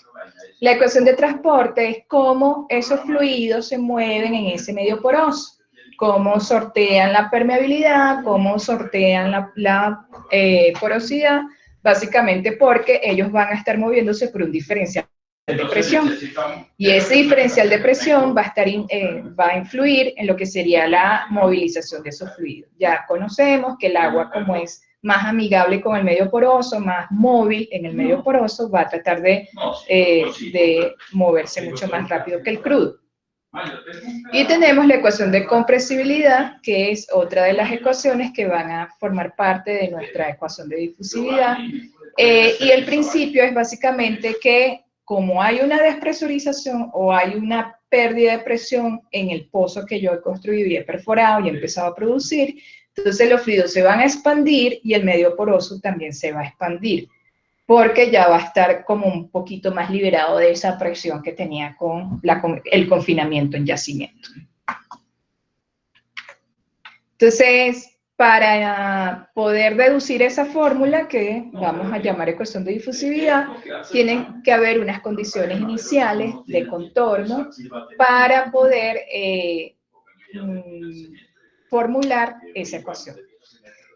La ecuación de transporte es cómo esos fluidos se mueven en ese medio poroso, cómo sortean la permeabilidad, cómo sortean la porosidad, básicamente porque ellos van a estar moviéndose por un diferencial de presión. Y ese diferencial de presión va a influir en lo que sería la movilización de esos fluidos. Ya conocemos que el agua, como es más amigable con el medio poroso, más móvil en el medio poroso, va a tratar de moverse mucho más rápido que el crudo. Y tenemos la ecuación de compresibilidad, que es otra de las ecuaciones que van a formar parte de nuestra ecuación de difusividad. Y el principio es básicamente que como hay una despresurización o hay una pérdida de presión en el pozo que yo he construido y he perforado y he empezado a producir, entonces los fluidos se van a expandir y el medio poroso también se va a expandir, porque ya va a estar como un poquito más liberado de esa presión que tenía con el confinamiento en yacimiento. Entonces, para poder deducir esa fórmula que vamos a llamar ecuación de difusividad, tienen que haber unas condiciones iniciales de contorno para poder formular esa ecuación.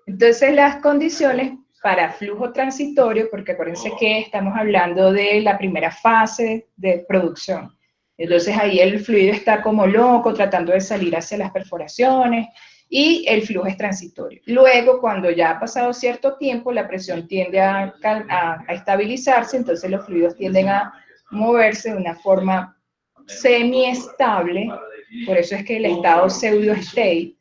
Entonces, las condiciones para flujo transitorio, porque acuérdense que estamos hablando de la primera fase de producción. Entonces, ahí el fluido está como loco, tratando de salir hacia las perforaciones, y el flujo es transitorio. Luego, cuando ya ha pasado cierto tiempo, la presión tiende a estabilizarse, entonces los fluidos tienden a moverse de una forma semiestable, por eso es que el estado pseudo-state,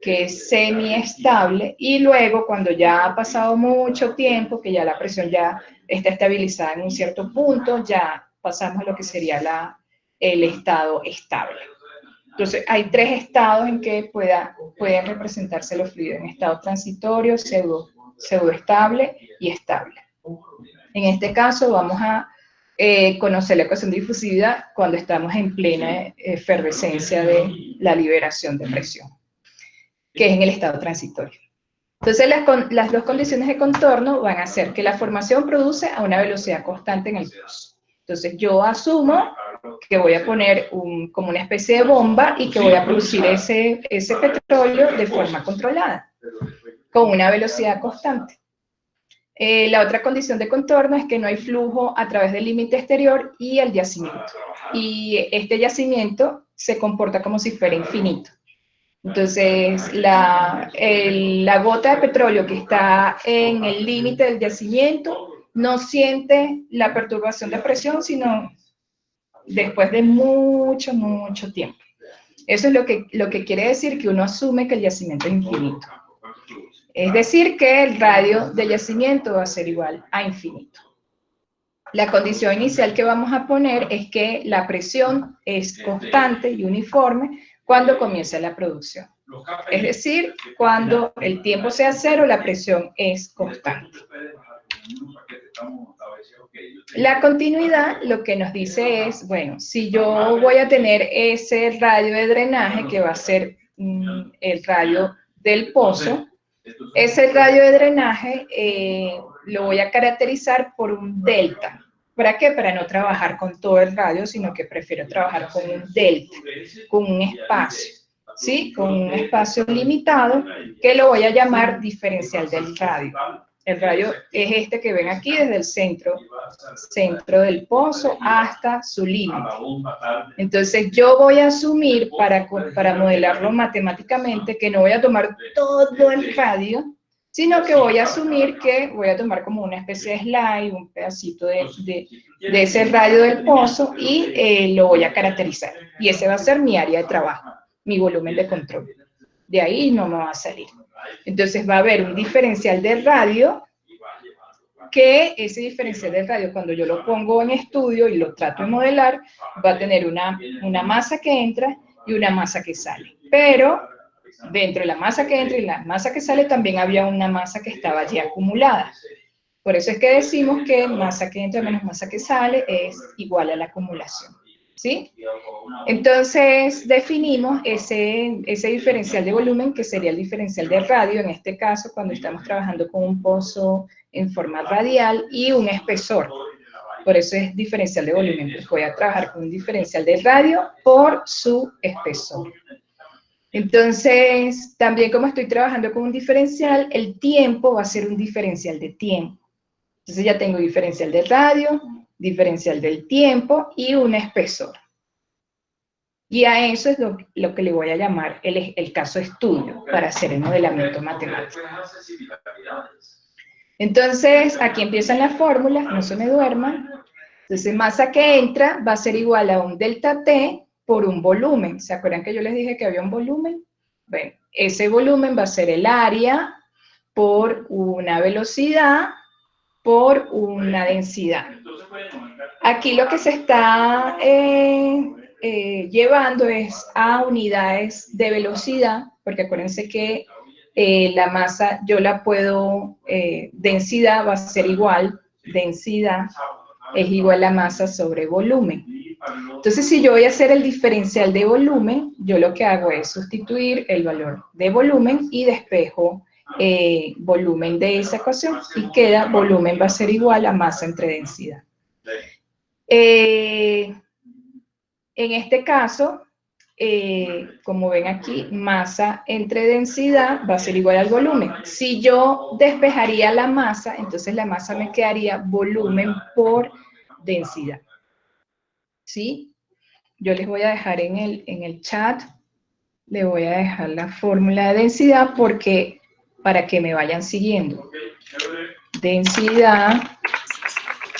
que es semiestable, y luego cuando ya ha pasado mucho tiempo, que ya la presión ya está estabilizada en un cierto punto, ya pasamos a lo que sería el estado estable. Entonces, hay 3 estados en que pueden representarse los fluidos, en estado transitorio, pseudoestable y estable. En este caso, vamos a conocer la ecuación de difusividad cuando estamos en plena efervescencia de la liberación de presión, que es en el estado transitorio. Entonces, las 2 condiciones de contorno van a hacer que la formación produce a una velocidad constante en el pozo. Entonces, yo asumo que voy a poner como una especie de bomba y que voy a producir ese petróleo de forma controlada, con una velocidad constante. La otra condición de contorno es que no hay flujo a través del límite exterior y el yacimiento. Y este yacimiento se comporta como si fuera infinito. Entonces, la gota de petróleo que está en el límite del yacimiento no siente la perturbación de presión, sino después de mucho, mucho tiempo. Eso es lo que quiere decir que uno asume que el yacimiento es infinito. Es decir, que el radio del yacimiento va a ser igual a infinito. La condición inicial que vamos a poner es que la presión es constante y uniforme cuando comienza la producción. Es decir, cuando el tiempo sea 0, la presión es constante. La continuidad lo que nos dice es, bueno, si yo voy a tener ese radio de drenaje que va a ser el radio del pozo, ese radio de drenaje lo voy a caracterizar por un delta. ¿Para qué? Para no trabajar con todo el radio, sino que prefiero trabajar con un delta, con un espacio, ¿sí? Con un espacio limitado que lo voy a llamar diferencial del radio. El radio es este que ven aquí desde el centro del pozo hasta su límite. Entonces yo voy a asumir para modelarlo matemáticamente que no voy a tomar todo el radio, sino que voy a asumir que voy a tomar como una especie de slide, un pedacito de ese radio del pozo y lo voy a caracterizar. Y ese va a ser mi área de trabajo, mi volumen de control. De ahí no me va a salir. Entonces va a haber un diferencial de radio, que ese diferencial de radio, cuando yo lo pongo en estudio y lo trato de modelar, va a tener una masa que entra y una masa que sale. Pero dentro de la masa que entra y la masa que sale también había una masa que estaba allí acumulada. Por eso es que decimos que masa que entra menos masa que sale es igual a la acumulación. ¿Sí? Entonces definimos ese diferencial de volumen, que sería el diferencial de radio, en este caso cuando estamos trabajando con un pozo en forma radial y un espesor. Por eso es diferencial de volumen, pues voy a trabajar con un diferencial de radio por su espesor. Entonces, también como estoy trabajando con un diferencial, el tiempo va a ser un diferencial de tiempo. Entonces ya tengo diferencial de radio, diferencial del tiempo y un espesor. Y a eso es lo que le voy a llamar el caso estudio para hacer el modelamiento matemático. Entonces, aquí empiezan las fórmulas, no se me duerman. Entonces, masa que entra va a ser igual a un delta T por un volumen. ¿Se acuerdan que yo les dije que había un volumen? Bueno, ese volumen va a ser el área por una velocidad por una densidad. Aquí lo que se está llevando es a unidades de velocidad, porque acuérdense que la masa yo la puedo, densidad va a ser igual, densidad es igual a masa sobre volumen. Entonces, si yo voy a hacer el diferencial de volumen, yo lo que hago es sustituir el valor de volumen y despejo volumen de esa ecuación y queda volumen va a ser igual a masa entre densidad. En este caso, como ven aquí, masa entre densidad va a ser igual al volumen. Si yo despejaría la masa, entonces la masa me quedaría volumen por densidad. ¿Sí? Yo les voy a dejar en el chat, le voy a dejar la fórmula de densidad porque para que me vayan siguiendo. Densidad.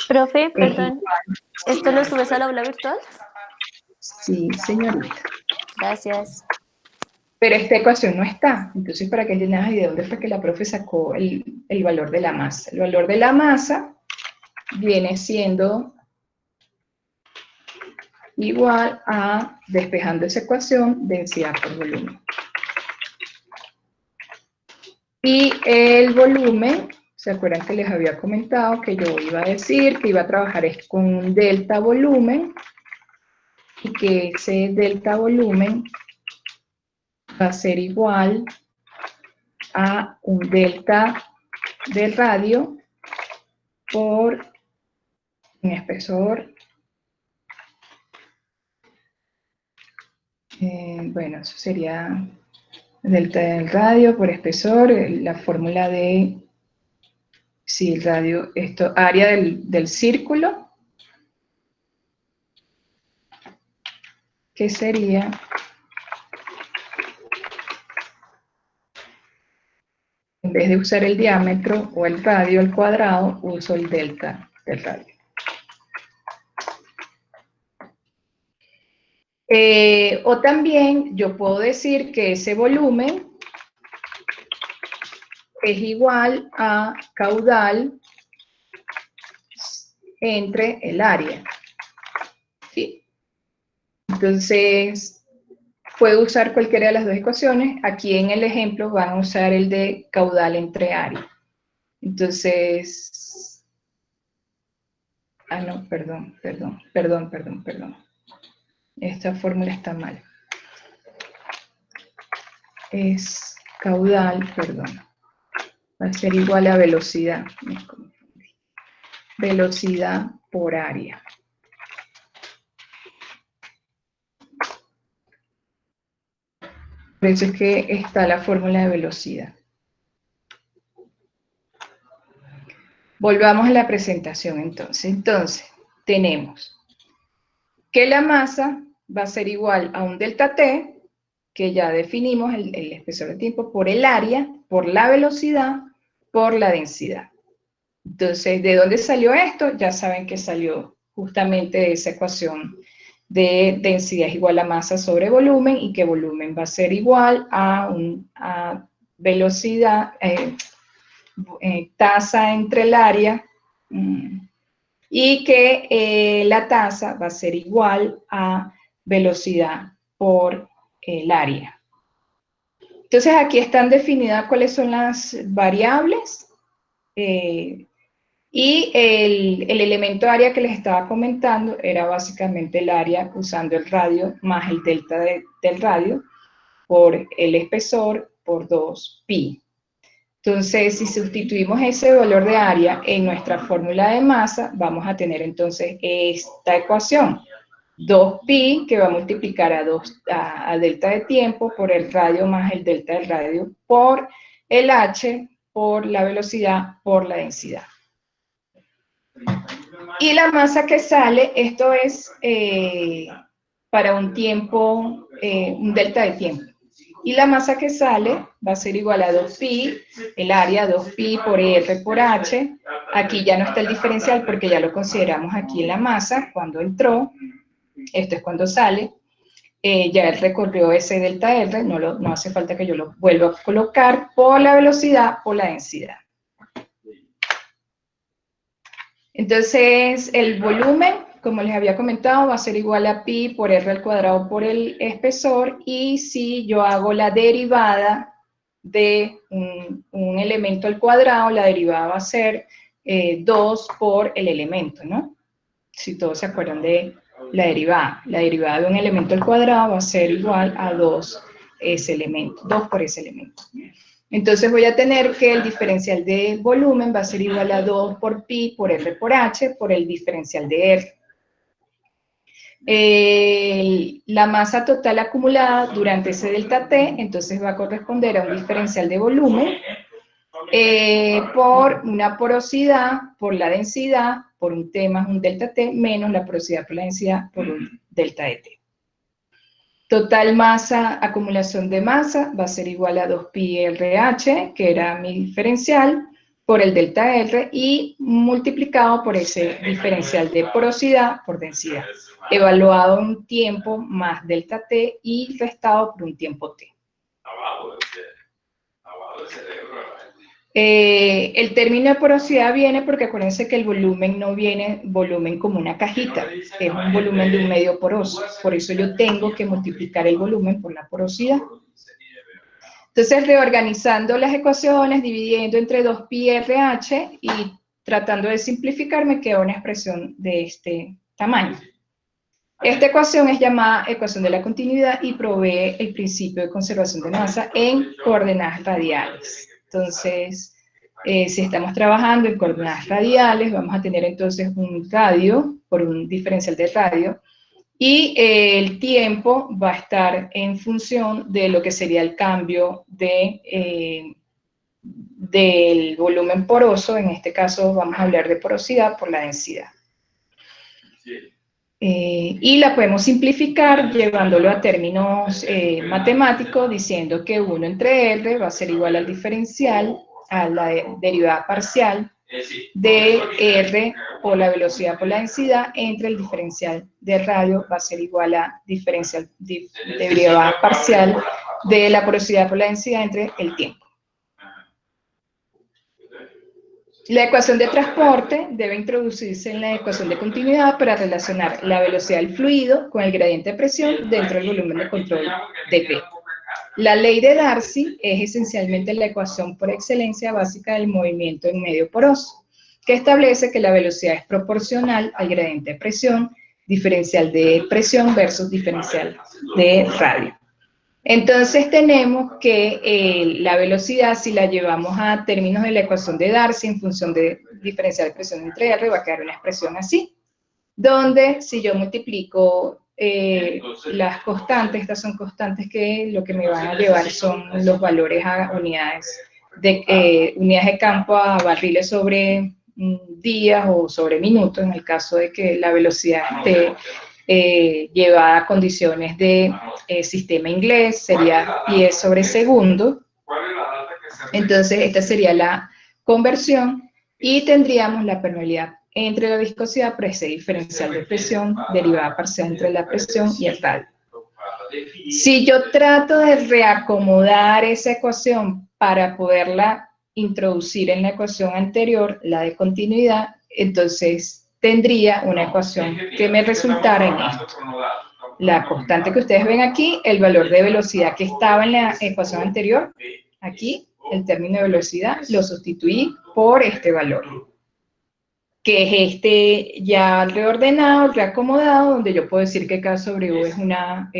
Profe, perdón, ¿esto lo subes al aula virtual? Sí, señorita. Gracias. Pero esta ecuación no está. Entonces, para que entiendan de dónde fue que la profe sacó el valor de la masa. El valor de la masa viene siendo igual a, despejando esa ecuación, densidad por volumen. Y el volumen, ¿se acuerdan que les había comentado que yo iba a decir que iba a trabajar con un delta volumen y que ese delta volumen va a ser igual a un delta de radio por un espesor. Bueno, eso sería delta del radio por espesor, la fórmula de, sí, el radio, esto, área del círculo, que sería en vez de usar el diámetro o el radio al cuadrado, uso el delta del radio. O también yo puedo decir que ese volumen es igual a caudal entre el área. ¿Sí? Entonces, puedo usar cualquiera de las dos ecuaciones. Aquí en el ejemplo van a usar el de caudal entre área. Entonces, Ah, no, perdón. Esta fórmula está mal. Es caudal, perdón. Va a ser igual a velocidad. Velocidad por área. Por eso es que está la fórmula de velocidad. Volvamos a la presentación entonces. Entonces, tenemos que la masa va a ser igual a un delta T, que ya definimos el espesor de tiempo, por el área, por la velocidad, por la densidad. Entonces, ¿de dónde salió esto? Ya saben que salió justamente de esa ecuación de densidad es igual a masa sobre volumen, y que volumen va a ser igual a velocidad, tasa entre el área, y que la tasa va a ser igual a velocidad por el área. Entonces aquí están definidas cuáles son las variables, y el elemento área que les estaba comentando era básicamente el área usando el radio más el delta del radio por el espesor por 2pi. Entonces, si sustituimos ese valor de área en nuestra fórmula de masa, vamos a tener entonces esta ecuación. 2pi, que va a multiplicar a delta de tiempo por el radio más el delta del radio por el h, por la velocidad, por la densidad. Y la masa que sale, esto es para un tiempo, un delta de tiempo. Y la masa que sale va a ser igual a 2pi, el área 2pi por R por H. Aquí ya no está el diferencial porque ya lo consideramos aquí en la masa cuando entró. Esto es cuando sale. Ya él recorrió ese delta R, no hace falta que yo lo vuelva a colocar, por la velocidad, por la densidad. Entonces, el volumen, como les había comentado, va a ser igual a pi por R al cuadrado por el espesor, y si yo hago la derivada de un elemento al cuadrado, la derivada va a ser 2 por el elemento, ¿no? Si todos se acuerdan de la derivada de un elemento al cuadrado va a ser igual a 2 ese elemento, 2 por ese elemento. Entonces voy a tener que el diferencial de volumen va a ser igual a 2 por pi por R por H por el diferencial de R. La masa total acumulada durante ese delta T, entonces va a corresponder a un diferencial de volumen por una porosidad, por la densidad, por un T más un delta T, menos la porosidad por la densidad por un delta de T. Total masa, acumulación de masa, va a ser igual a 2pi RH, que era mi diferencial, por el delta R, y multiplicado por ese diferencial de porosidad por densidad, evaluado en un tiempo más delta T y restado por un tiempo T. El término de porosidad viene porque acuérdense que el volumen no viene volumen como una cajita, es un volumen de un medio poroso, por eso yo tengo que multiplicar el volumen por la porosidad. Entonces, reorganizando las ecuaciones, dividiendo entre 2pi RH y tratando de simplificar, me queda una expresión de este tamaño. Esta ecuación es llamada ecuación de la continuidad y provee el principio de conservación de masa en coordenadas radiales. Entonces, si estamos trabajando en coordenadas radiales, vamos a tener entonces un radio por un diferencial de radio, y el tiempo va a estar en función de lo que sería el cambio del volumen poroso. En este caso vamos a hablar de porosidad por la densidad. Y la podemos simplificar llevándolo a términos matemáticos, diciendo que 1 entre R va a ser igual al diferencial, a la derivada parcial de R por la velocidad por la densidad, entre el diferencial de radio va a ser igual a diferencial de derivada parcial de la porosidad por la densidad entre el tiempo. La ecuación de transporte debe introducirse en la ecuación de continuidad para relacionar la velocidad del fluido con el gradiente de presión dentro del volumen de control dP. La ley de Darcy es esencialmente la ecuación por excelencia básica del movimiento en medio poroso. que establece que la velocidad es proporcional al gradiente de presión, diferencial de presión versus diferencial de radio. Entonces tenemos que la velocidad, si la llevamos a términos de la ecuación de Darcy en función de diferencial de presión entre R, va a quedar una expresión así, donde si yo multiplico las constantes, estas son constantes que lo que me van a llevar son los valores a unidades de campo a barriles sobre días o sobre minutos, en el caso de que la velocidad esté llevada a condiciones de sistema inglés, sería pies sobre segundo. Entonces esta sería la conversión y tendríamos la permeabilidad entre la viscosidad, pero ese diferencial de presión, derivada parcial entre la presión y el radio. Si yo trato de reacomodar esa ecuación para poderla introducir en la ecuación anterior, la de continuidad, entonces tendría una ecuación que me resultara en esto. La constante que ustedes ven aquí, el valor de velocidad que estaba en la ecuación anterior, aquí, el término de velocidad, lo sustituí por este valor, que es este ya reordenado, reacomodado, donde yo puedo decir que K sobre U es una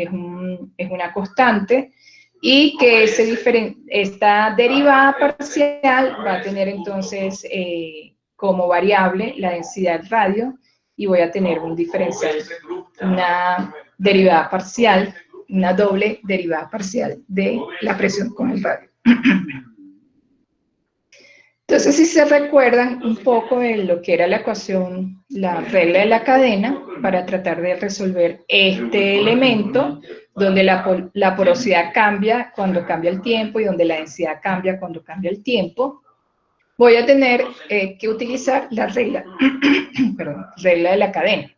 constante, y que esta derivada parcial va a tener entonces como variable la densidad del radio, y voy a tener un diferencial, una derivada parcial, una doble derivada parcial de la presión con el radio. Entonces, si se recuerdan un poco de lo que era la ecuación, la regla de la cadena, para tratar de resolver este elemento, donde la porosidad cambia cuando cambia el tiempo y donde la densidad cambia cuando cambia el tiempo, voy a tener que utilizar la regla, regla de la cadena.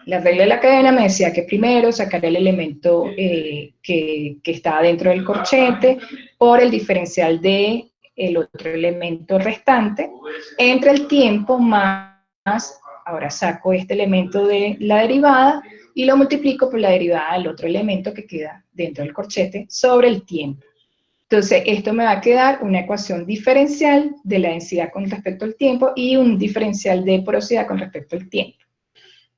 La regla de la cadena me decía que primero sacar el elemento que estaba dentro del corchete por el diferencial de el otro elemento restante, entre el tiempo más, ahora saco este elemento de la derivada y lo multiplico por la derivada del otro elemento que queda dentro del corchete sobre el tiempo. Entonces, esto me va a quedar una ecuación diferencial de la densidad con respecto al tiempo y un diferencial de porosidad con respecto al tiempo.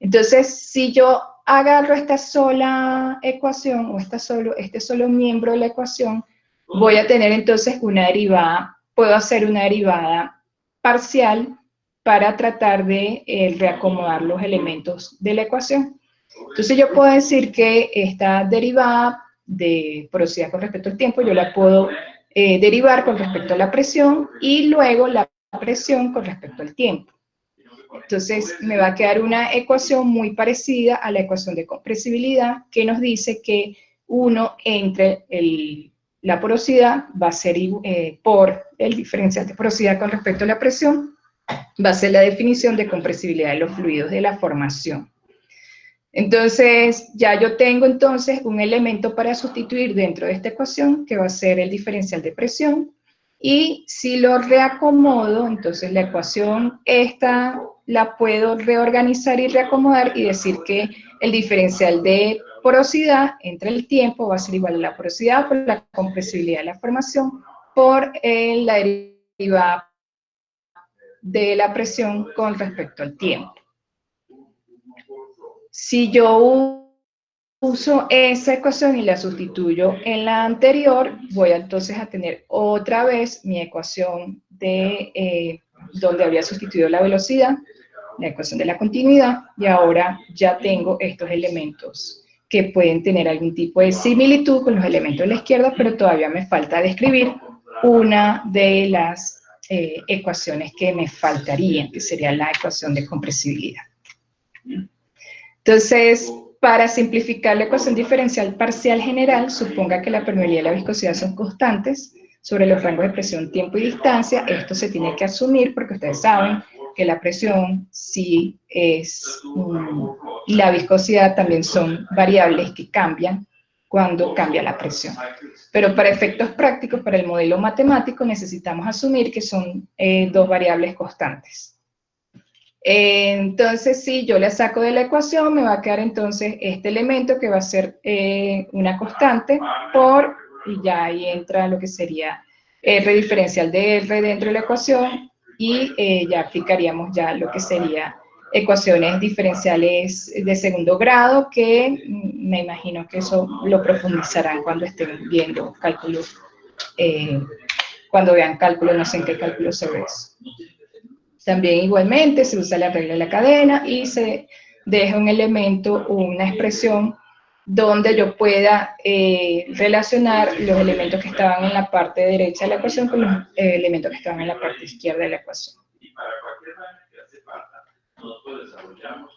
Entonces, si yo agarro esta sola ecuación o este solo miembro de la ecuación, voy a tener entonces una derivada, puedo hacer una derivada parcial para tratar de reacomodar los elementos de la ecuación. Entonces yo puedo decir que esta derivada de porosidad con respecto al tiempo, yo la puedo derivar con respecto a la presión y luego la presión con respecto al tiempo. Entonces me va a quedar una ecuación muy parecida a la ecuación de compresibilidad que nos dice que 1 entre la porosidad va a ser por el diferencial de porosidad con respecto a la presión, va a ser la definición de compresibilidad de los fluidos de la formación. Entonces, ya yo tengo entonces un elemento para sustituir dentro de esta ecuación, que va a ser el diferencial de presión, y si lo reacomodo, entonces la ecuación esta la puedo reorganizar y reacomodar y decir que el diferencial de porosidad entre el tiempo va a ser igual a la porosidad por la compresibilidad de la formación por la derivada de la presión con respecto al tiempo. Si yo uso esa ecuación y la sustituyo en la anterior, voy entonces a tener otra vez mi ecuación de donde había sustituido la velocidad, la ecuación de la continuidad, y ahora ya tengo estos elementos que pueden tener algún tipo de similitud con los elementos de la izquierda, pero todavía me falta describir una de las ecuaciones que me faltarían, que sería la ecuación de compresibilidad. Entonces, para simplificar la ecuación diferencial parcial general, suponga que la permeabilidad y la viscosidad son constantes sobre los rangos de presión, tiempo y distancia. Esto se tiene que asumir porque ustedes saben que la presión sí es, y la viscosidad también son variables que cambian cuando cambia la presión. Pero para efectos prácticos, para el modelo matemático, necesitamos asumir que son dos variables constantes. Entonces, si yo la saco de la ecuación, me va a quedar entonces este elemento que va a ser una constante y ya ahí entra lo que sería R diferencial de R dentro de la ecuación, y ya aplicaríamos ya lo que sería ecuaciones diferenciales de segundo grado, que me imagino que eso lo profundizarán cuando estén viendo cálculos, cuando vean cálculos, no sé en qué cálculo se ve eso. También igualmente se usa la regla de la cadena y se deja un elemento o una expresión donde yo pueda relacionar los elementos que estaban en la parte derecha de la ecuación con los elementos que estaban en la parte izquierda de la ecuación.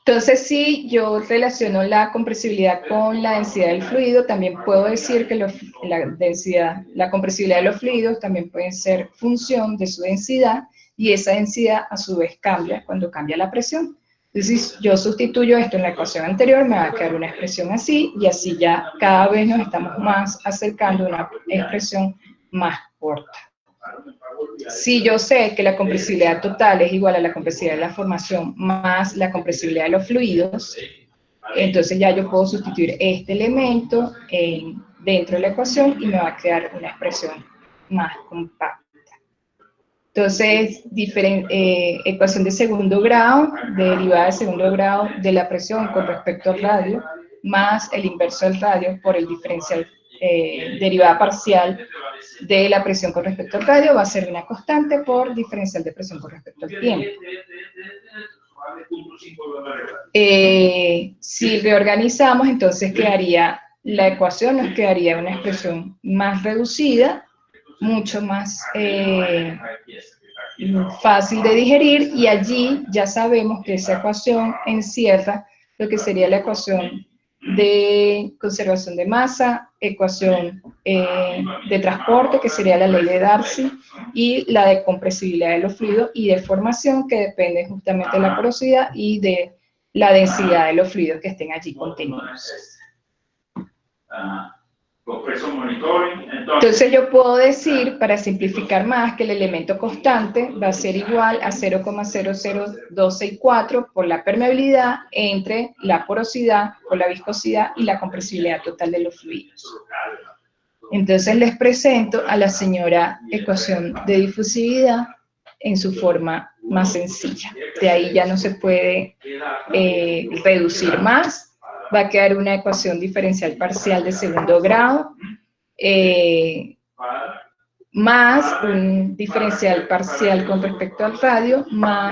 Entonces, si yo relaciono la compresibilidad con la densidad del fluido, también puedo decir que la compresibilidad de los fluidos también puede ser función de su densidad, y esa densidad a su vez cambia cuando cambia la presión. Entonces, si yo sustituyo esto en la ecuación anterior, me va a quedar una expresión así, y así ya cada vez nos estamos más acercando a una expresión más corta. Si yo sé que la compresibilidad total es igual a la compresibilidad de la formación más la compresibilidad de los fluidos, entonces ya yo puedo sustituir este elemento dentro de la ecuación y me va a quedar una expresión más compacta. Entonces, ecuación de segundo grado, derivada de segundo grado de la presión con respecto al radio, más el inverso del radio por el diferencial, derivada parcial de la presión con respecto al radio, va a ser una constante por diferencial de presión con respecto al tiempo. Si reorganizamos, entonces quedaría, la ecuación nos quedaría una expresión más reducida, mucho más fácil de digerir, y allí ya sabemos que esa ecuación encierra lo que sería la ecuación de conservación de masa, ecuación de transporte, que sería la ley de Darcy, y la de compresibilidad de los fluidos y de formación, que depende justamente de la porosidad y de la densidad de los fluidos que estén allí contenidos. Entonces yo puedo decir, para simplificar más, que el elemento constante va a ser igual a 0,00264 por la permeabilidad entre la porosidad por la viscosidad y la compresibilidad total de los fluidos. Entonces les presento a la señora ecuación de difusividad en su forma más sencilla. De ahí ya no se puede reducir más. Va a quedar una ecuación diferencial parcial de segundo grado, más un diferencial parcial con respecto al radio,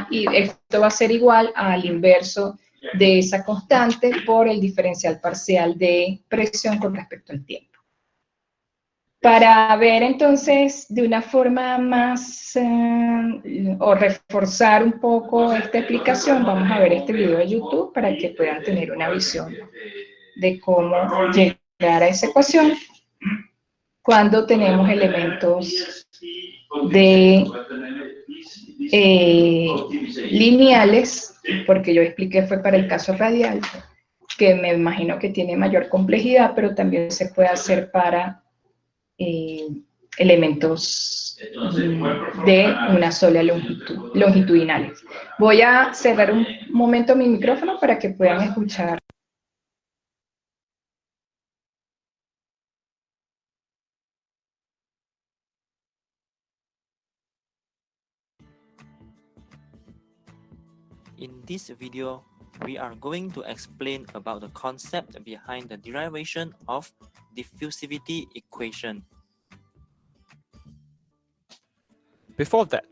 y esto va a ser igual al inverso de esa constante por el diferencial parcial de presión con respecto al tiempo. Para ver entonces de una forma más, o reforzar un poco esta explicación, vamos a ver este video de YouTube para que puedan tener una visión de cómo llegar a esa ecuación cuando tenemos elementos lineales, porque yo expliqué fue para el caso radial, que me imagino que tiene mayor complejidad, pero también se puede hacer para elementos de una sola longitud, longitudinales. Voy a cerrar un momento mi micrófono para que puedan escuchar. In this video, we are going to explain about the concept behind the derivation of diffusivity equation. Before that,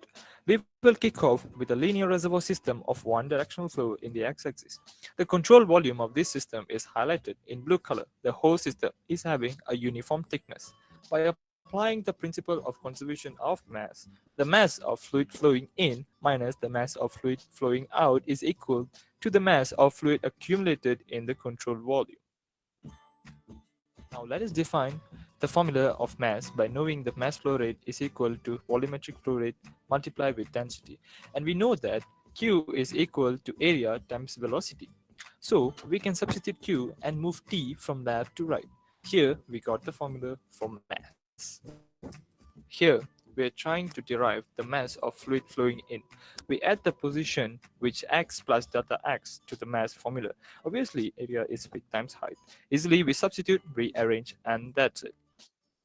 we will kick off with a linear reservoir system of one-directional flow in the x-axis. The control volume of this system is highlighted in blue color. The whole system is having a uniform thickness. By applying the principle of conservation of mass, the mass of fluid flowing in minus the mass of fluid flowing out is equal to the mass of fluid accumulated in the control volume. Now let us define the formula of mass by knowing the mass flow rate is equal to volumetric flow rate multiplied with density. And we know that Q is equal to area times velocity. So we can substitute Q and move T from left to right. Here we got the formula for mass. Here we are trying to derive the mass of fluid flowing in. We add the position which x plus delta x to the mass formula. Obviously, area is width times height. Easily we substitute, rearrange, and that's it.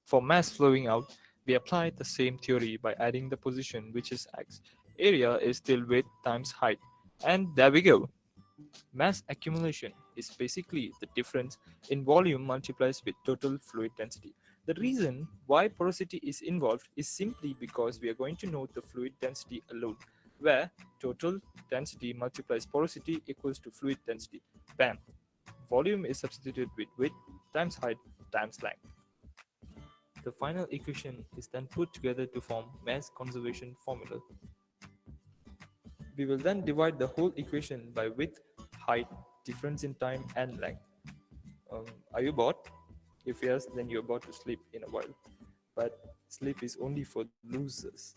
For mass flowing out, we apply the same theory by adding the position which is x. Area is still width times height. And there we go. Mass accumulation is basically the difference in volume multiplies with total fluid density. The reason why porosity is involved is simply because we are going to know the fluid density alone, where total density multiplies porosity equals to fluid density. Bam! Volume is substituted with width times height times length. The final equation is then put together to form mass conservation formula. We will then divide the whole equation by width, height, difference in time, and length. Are you bored? If yes, then you're about to sleep in a while. But sleep is only for losers.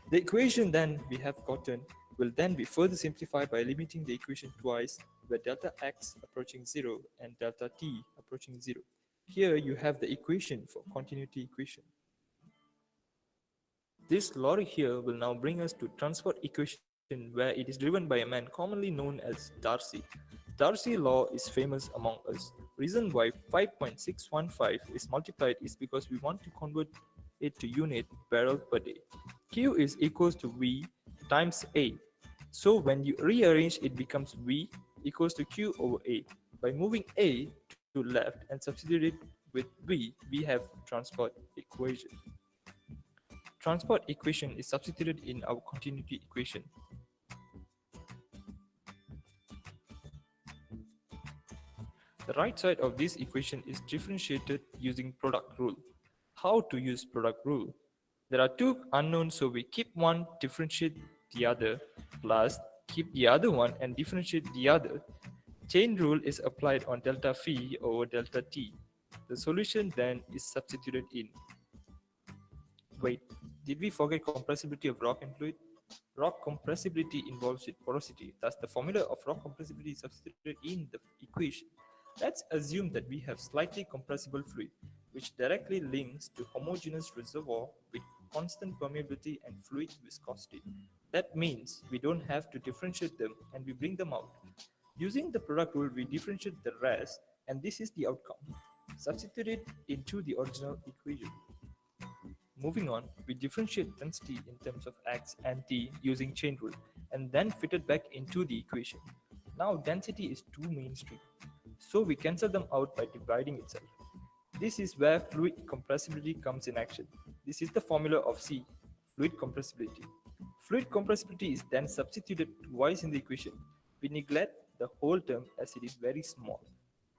The equation then we have gotten will then be further simplified by limiting the equation twice, where delta x approaching 0 and delta t approaching 0. Here you have the equation for continuity equation. This lorry here will now bring us to transport equation, where it is driven by a man commonly known as Darcy. Darcy law is famous among us. Reason why 5.615 is multiplied is because we want to convert it to unit barrel per day. Q is equals to V times A. So when you rearrange, it becomes V equals to Q over A. By moving A to left and substitute it with V, we have transport equation. Transport equation is substituted in our continuity equation. The right side of this equation is differentiated using product rule. How to use product rule? There are two unknowns, so we keep one, differentiate the other, plus keep the other one and differentiate the other. Chain rule is applied on delta phi over delta t. The solution then is substituted in. Wait, did we forget compressibility of rock and fluid? Rock compressibility involves with porosity, thus the formula of rock compressibility is substituted in the equation. Let's assume that we have slightly compressible fluid, which directly links to homogeneous reservoir with constant permeability and fluid viscosity. That means we don't have to differentiate them and we bring them out. Using the product rule, we differentiate the rest, and this is the outcome. Substitute it into the original equation. Moving on, we differentiate density in terms of x and t using chain rule, and then fit it back into the equation. Now density is too mainstream, so we cancel them out by dividing itself. This is where fluid compressibility comes in action. This is the formula of C, fluid compressibility. Fluid compressibility is then substituted twice in the equation. We neglect the whole term as it is very small.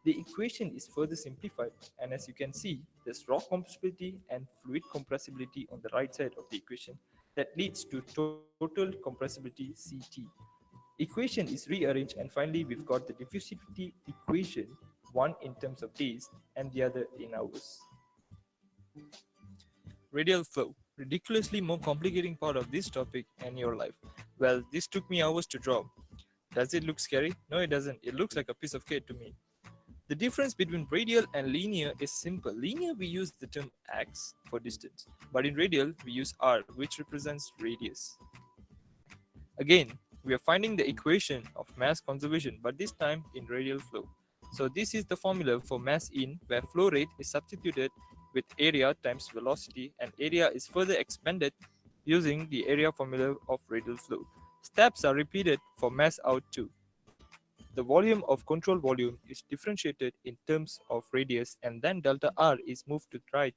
The equation is further simplified, and as you can see, there's rock compressibility and fluid compressibility on the right side of the equation that leads to total compressibility CT. Equation is rearranged, and finally we've got the diffusivity equation, one in terms of days and the other in hours. Radial flow, ridiculously more complicating part of this topic and your life. Well, this took me hours to draw. Does it look scary? No, it doesn't. It looks like a piece of cake to me. The difference between radial and linear is simple. Linear, we use the term x for distance, but in radial we use r, which represents radius. Again, we are finding the equation of mass conservation, but this time in radial flow. So this is the formula for mass in, where flow rate is substituted with area times velocity, and area is further expanded using the area formula of radial flow. Steps are repeated for mass out too. The volume of control volume is differentiated in terms of radius, and then delta R is moved to the right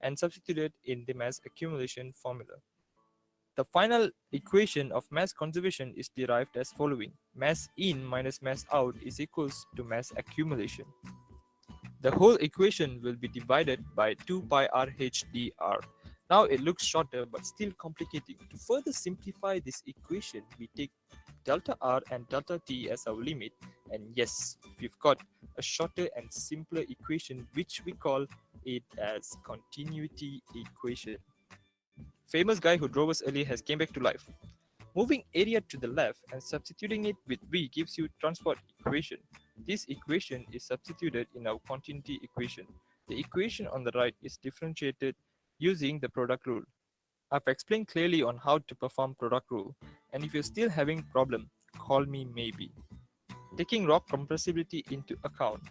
and substituted in the mass accumulation formula. The final equation of mass conservation is derived as following. Mass in minus mass out is equals to mass accumulation. The whole equation will be divided by 2 pi r h dr. Now it looks shorter but still complicating. To further simplify this equation, we take delta r and delta t as our limit, and yes, we've got a shorter and simpler equation which we call it as continuity equation. Famous guy who drove us earlier has came back to life. Moving area to the left and substituting it with V gives you transport equation. This equation is substituted in our continuity equation. The equation on the right is differentiated using the product rule. I've explained clearly on how to perform product rule, and if you're still having problem, call me maybe. Taking rock compressibility into account,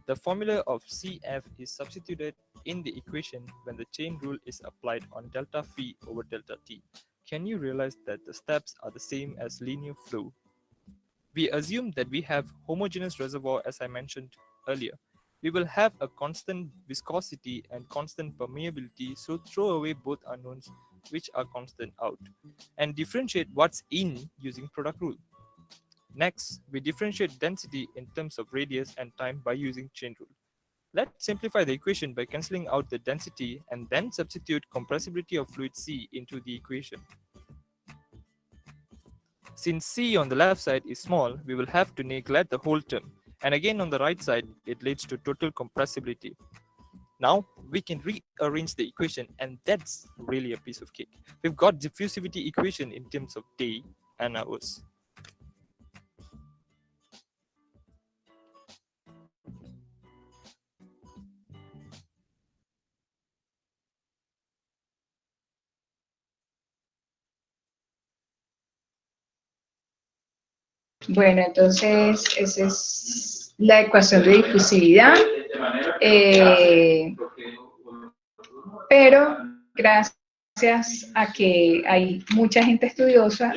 the formula of CF is substituted in the equation when the chain rule is applied on delta phi over delta t. can you realize that the steps are the same as linear flow? We assume that we have homogeneous reservoir as I mentioned earlier. We will have a constant viscosity and constant permeability, so throw away both unknowns which are constant out and differentiate what's in using product rule. Next, we differentiate density in terms of radius and time by using chain rule. Let's simplify the equation by cancelling out the density and then substitute compressibility of fluid C into the equation. Since C on the left side is small, we will have to neglect the whole term. And again on the right side, it leads to total compressibility. Now we can rearrange the equation, and that's really a piece of cake. We've got diffusivity equation in terms of day and hours. Bueno, entonces esa es la ecuación de difusividad. Pero gracias a que hay mucha gente estudiosa,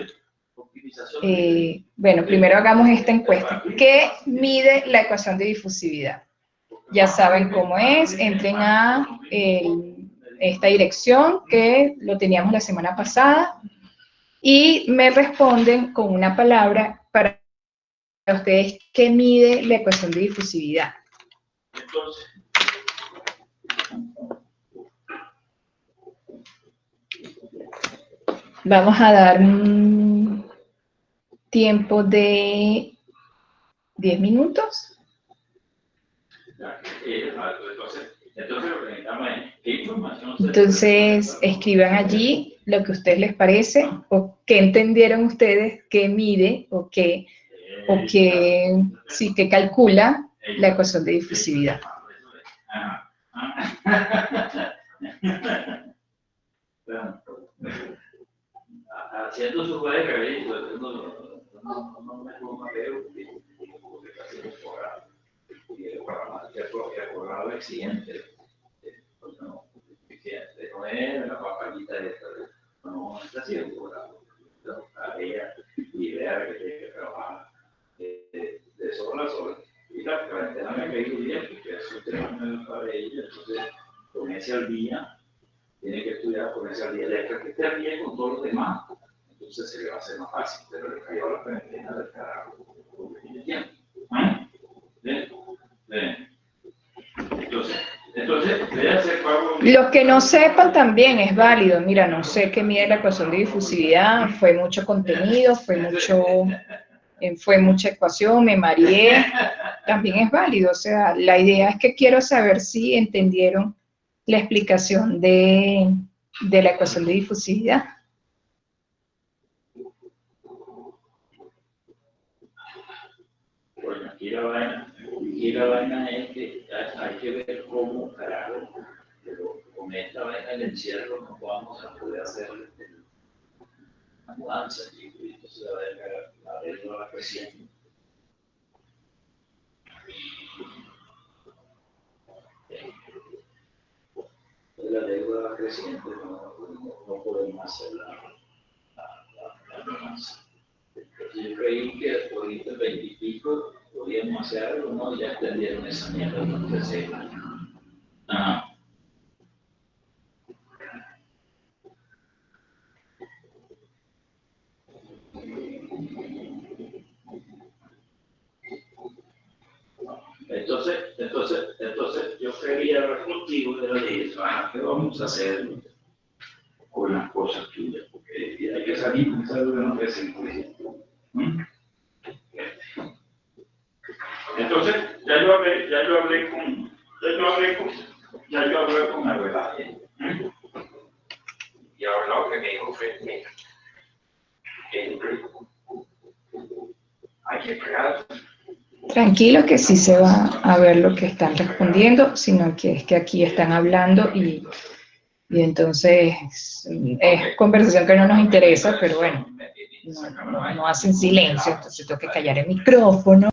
bueno, primero hagamos esta encuesta. ¿Qué mide la ecuación de difusividad? Ya saben cómo es, entren a esta dirección que lo teníamos la semana pasada y me responden con una palabra para ustedes qué mide la ecuación de difusividad. Vamos a dar un tiempo de 10 minutos. Entonces, escriban allí lo que a ustedes les parece, o qué entendieron ustedes, qué mide, o qué sí, que calcula la ecuación de difusividad. Haciendo su juego de cabello, no me pongo a ver porque casi no programa. Y el programa exigente, no es la papalita esta, no está haciendo programa. Tarea y idea que tiene que trabajar de sola a sola. Y la cuarentena me caí bien, porque es un tema para ella, entonces ponerse al día, tiene que estudiar, ponerse al día, de que esté al día con todos los demás. Entonces se le va a hacer más fácil, pero le cayó la cuarentena del carajo, porque tiene tiempo. Entonces, debe hacer pago. Los que no sepan también es válido. Mira, no sé qué mide la ecuación de difusividad, fue mucho contenido, fue mucha ecuación, me mareé. También es válido. O sea, la idea es que quiero saber si entendieron la explicación de la ecuación de difusividad. Bueno, aquí la vaina es que hay que ver cómo, carajo, pero con esta vaina del encierro no vamos a poder hacer la mudanza, y entonces la deuda va creciendo. La deuda va creciendo, no podemos hacer la mudanza. Yo creí que ahorita 20 y pico podíamos hacer algo, ¿no? Ya entendieron esa mierda, entonces Entonces yo quería hablar contigo de la ley, ¿qué vamos a hacer con las cosas tuyas? Porque hay que salir con esa duda, no que se incluye. Entonces, ya yo hablé con Arbelaje. Y ahora lo que me dijo fue, mira, hay que crear. Tranquilo que sí se va a ver lo que están respondiendo, sino que es que aquí están hablando y entonces es conversación que no nos interesa, pero bueno, no hacen silencio, entonces tengo que callar el micrófono.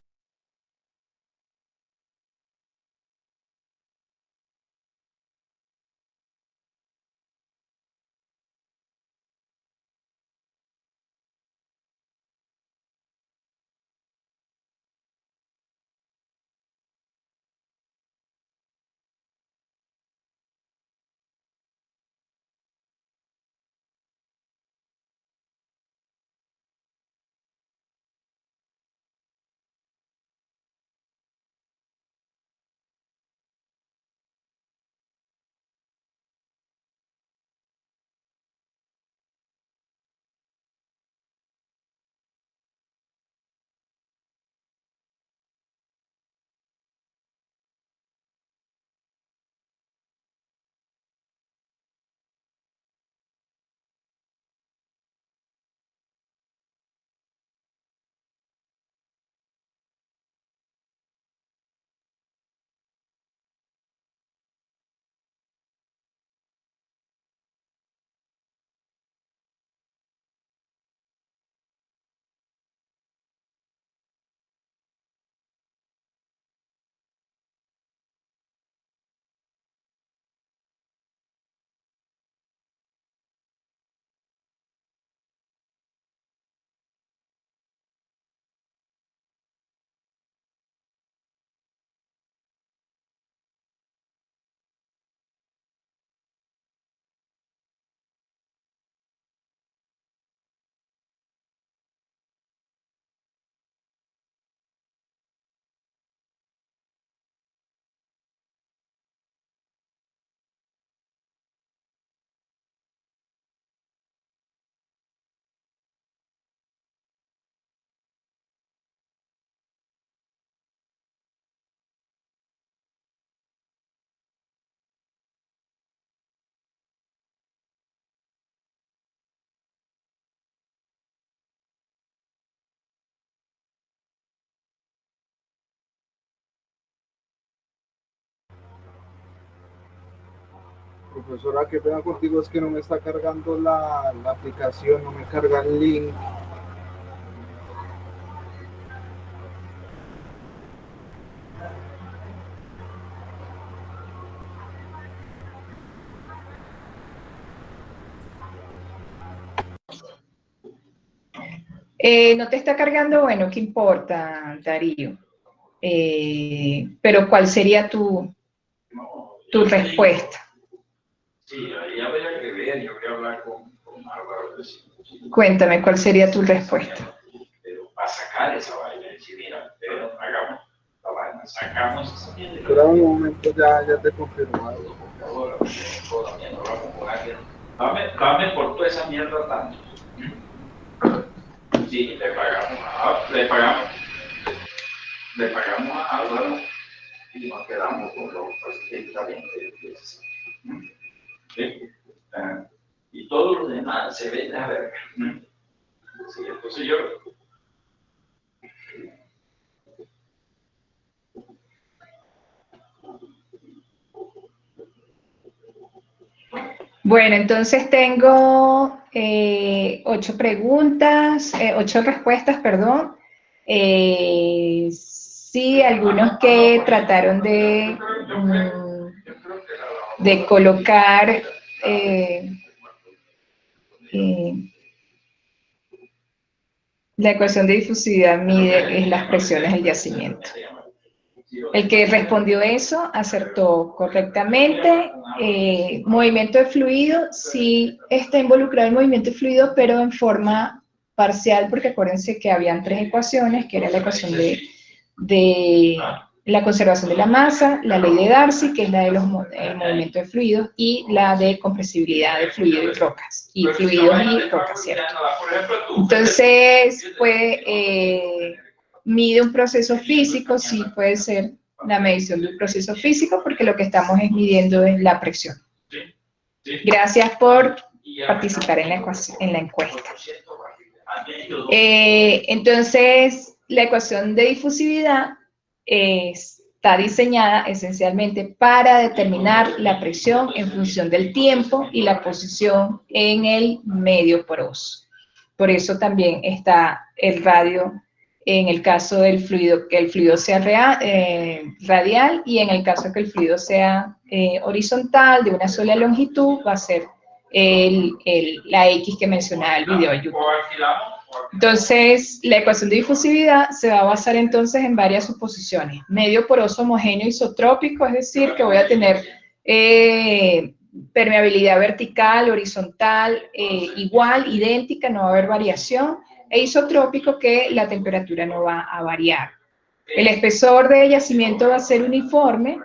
Profesora, qué pena contigo, es que no me está cargando la aplicación, no me carga el link. No te está cargando, bueno, ¿qué importa, Darío? Pero ¿cuál sería tu respuesta? Sí, ahí habría que ver, yo voy a hablar con Álvaro. Cuéntame, ¿cuál sería tu respuesta? Pero para sacar esa vaina, decir, mira, pero hagamos la vaina, sacamos esa mierda. Espera un momento, ya te confirmo. Dame por toda esa mierda tanto. Sí, le pagamos a Álvaro y nos quedamos con los 80-20. ¿Sí? Y todo lo demás se ve a ver. Sí, entonces yo. Bueno, entonces tengo 8 preguntas, 8 respuestas, perdón. Sí, algunos que trataron de colocar la ecuación de difusividad mide las presiones del yacimiento. El que respondió eso acertó correctamente. Movimiento de fluido, sí está involucrado el movimiento de fluido, pero en forma parcial, porque acuérdense que habían 3 ecuaciones, que era la ecuación de la conservación de la masa, la ley de Darcy, que es la de el movimiento de fluidos, y la de compresibilidad de fluidos y rocas, y fluidos y rocas, ¿cierto? Entonces, mide un proceso físico, sí puede ser la medición de un proceso físico, porque lo que estamos midiendo es la presión. Gracias por participar en la encuesta. Entonces, la ecuación de difusividad está diseñada esencialmente para determinar la presión en función del tiempo y la posición en el medio poroso. Por eso también está el radio en el caso del fluido, que el fluido sea radial, y en el caso que el fluido sea horizontal, de una sola longitud, va a ser la X que mencionaba el video de YouTube. Entonces, la ecuación de difusividad se va a basar entonces en varias suposiciones. Medio poroso homogéneo isotrópico, es decir, que voy a tener permeabilidad vertical, horizontal, igual, idéntica, no va a haber variación, e isotrópico, que la temperatura no va a variar. El espesor de yacimiento va a ser uniforme,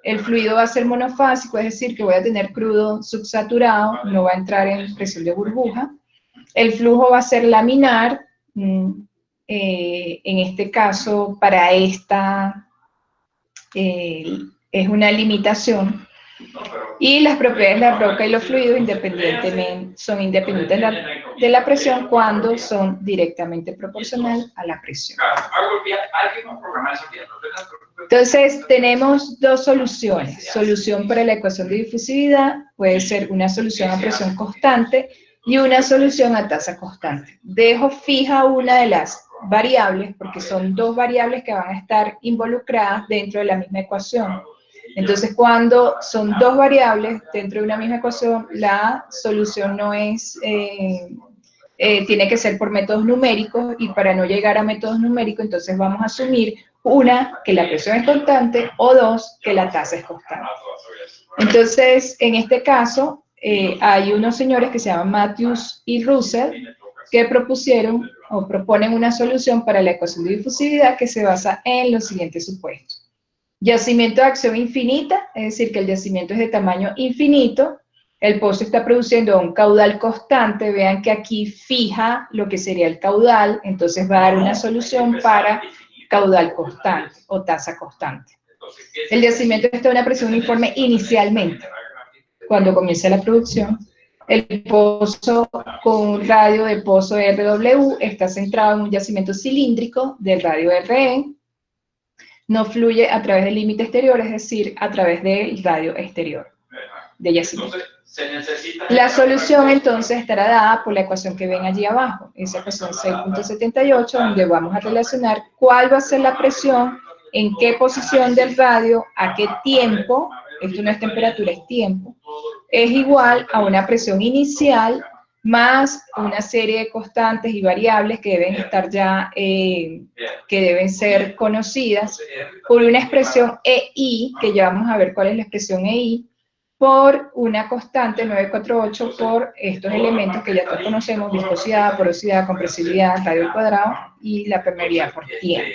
el fluido va a ser monofásico, es decir, que voy a tener crudo subsaturado, no va a entrar en presión de burbuja. El flujo va a ser laminar, en este caso, para esta es una limitación. Y las propiedades de la roca y los fluidos son independientes de la presión cuando son directamente proporcional a la presión. Entonces, tenemos 2 soluciones. Solución para la ecuación de difusividad puede ser una solución a presión constante y una solución a tasa constante. Dejo fija una de las variables, porque son 2 variables que van a estar involucradas dentro de la misma ecuación. Entonces, cuando son 2 variables dentro de una misma ecuación, la solución no es, tiene que ser por métodos numéricos, y para no llegar a métodos numéricos, entonces vamos a asumir una, que la presión es constante, o 2, que la tasa es constante. Entonces, en este caso, hay unos señores que se llaman Matthews y Russell, que propusieron o proponen una solución para la ecuación de difusividad que se basa en los siguientes supuestos. Yacimiento de acción infinita, es decir, que el yacimiento es de tamaño infinito, el pozo está produciendo un caudal constante, vean que aquí fija lo que sería el caudal, entonces va a dar una solución para caudal constante o tasa constante. El yacimiento está a una presión uniforme inicialmente, cuando comienza la producción. El pozo con un radio de pozo RW está centrado en un yacimiento cilíndrico del radio RE, no fluye a través del límite exterior, es decir, a través del radio exterior. de yacimiento. Entonces, se necesita... La solución entonces estará dada por la ecuación que ven allí abajo, esa ecuación 6.78, donde vamos a relacionar cuál va a ser la presión, en qué posición del radio, a qué tiempo, esto no es temperatura, es tiempo, es igual a una presión inicial más una serie de constantes y variables que deben estar ya, que deben ser conocidas por una expresión EI, que ya vamos a ver cuál es la expresión EI, por una constante 948 por estos elementos que ya todos conocemos, viscosidad, porosidad, compresibilidad, radio al cuadrado y la permeabilidad por tiempo.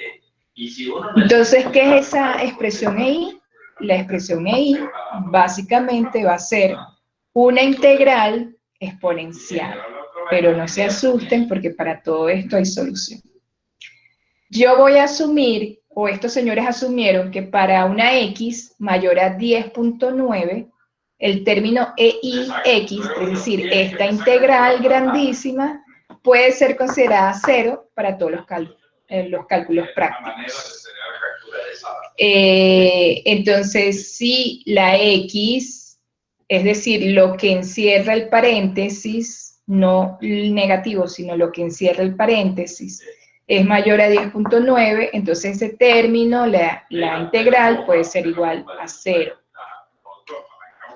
Entonces, ¿qué es esa expresión EI? La expresión EI básicamente va a ser una integral exponencial, pero no se asusten porque para todo esto hay solución. Yo voy a asumir, o estos señores asumieron, que para una X mayor a 10.9, el término EIX, es decir, esta integral grandísima, puede ser considerada cero para todos los cálculos prácticos. Entonces, si la X, es decir, lo que encierra el paréntesis, no el negativo, sino lo que encierra el paréntesis, es mayor a 10.9, entonces ese término, la integral, puede ser igual a 0.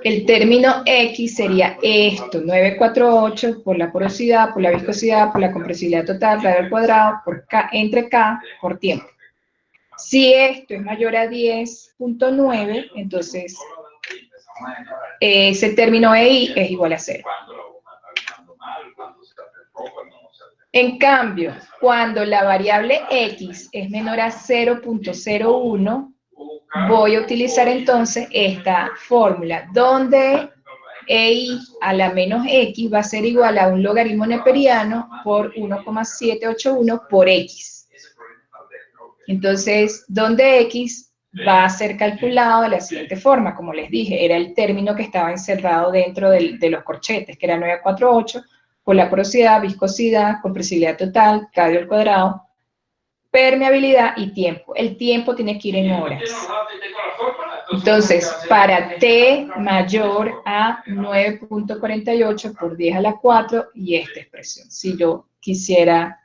El término X sería esto, 948 por la porosidad, por la viscosidad, por la compresibilidad total, radio al cuadrado, por K, entre K, por tiempo. Si esto es mayor a 10.9, entonces ese término EI es igual a 0. En cambio, cuando la variable X es menor a 0.01, voy a utilizar entonces esta fórmula, donde EI a la menos X va a ser igual a un logaritmo neperiano por 1,781 por X. Entonces, donde X va a ser calculado de la siguiente forma, como les dije, era el término que estaba encerrado dentro de los corchetes, que era 948, por la porosidad, viscosidad, compresibilidad total, radio al cuadrado, permeabilidad y tiempo. El tiempo tiene que ir en horas. Entonces, para T mayor a 9.48 por 10 a la 4 y esta expresión. Si yo quisiera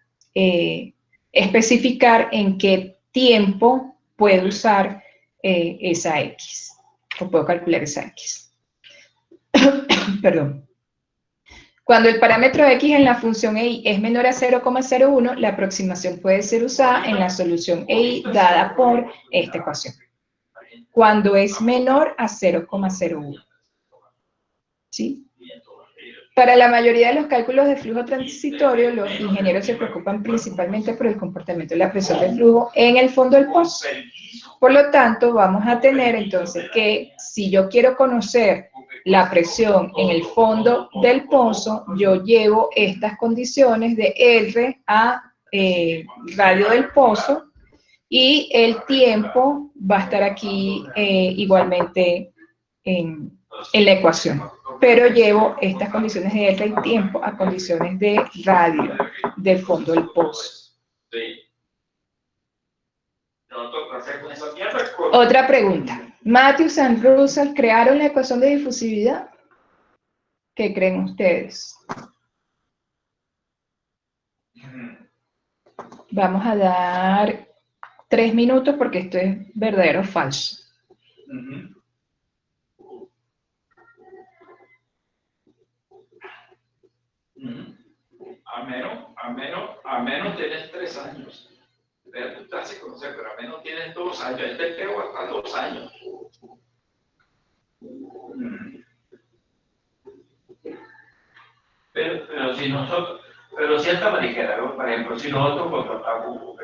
especificar en qué tiempo puedo usar esa X, o puedo calcular esa X. Perdón. Cuando el parámetro X en la función EI es menor a 0,01, la aproximación puede ser usada en la solución EI dada por esta ecuación. Cuando es menor a 0,01. ¿Sí? Para la mayoría de los cálculos de flujo transitorio, los ingenieros se preocupan principalmente por el comportamiento de la presión del flujo en el fondo del pozo. Por lo tanto, vamos a tener entonces que si yo quiero conocer la presión en el fondo del pozo, yo llevo estas condiciones de R a radio del pozo y el tiempo va a estar aquí igualmente en la ecuación. Pero llevo estas condiciones de R y tiempo a condiciones de radio del fondo del pozo. Otra pregunta. Matthews y Russell crearon la ecuación de difusividad. ¿Qué creen ustedes? Vamos a dar 3 minutos porque esto es verdadero o falso. A menos tienes 3 años. Tú te haces conocer, pero a menos tienes 2 años. Este pego hasta 2 años. Pero si nosotros, pero si esta manejera, ¿no? Por ejemplo, si nosotros contratamos un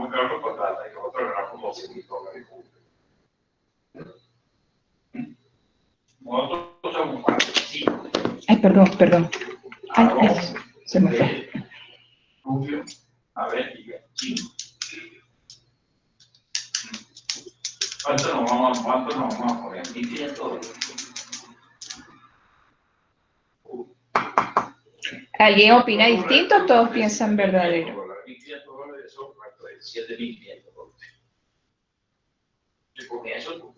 carro contrata y nosotros ganamos $12,000. Nosotros somos sí. Ay, perdón. Ay, se me fue. Rubio, a ver, sí. ¿Cuánto nos vamos a poner? 1.500. ¿Alguien opina distinto o todos piensan verdadero? $1.500 son $7.500. Y con eso,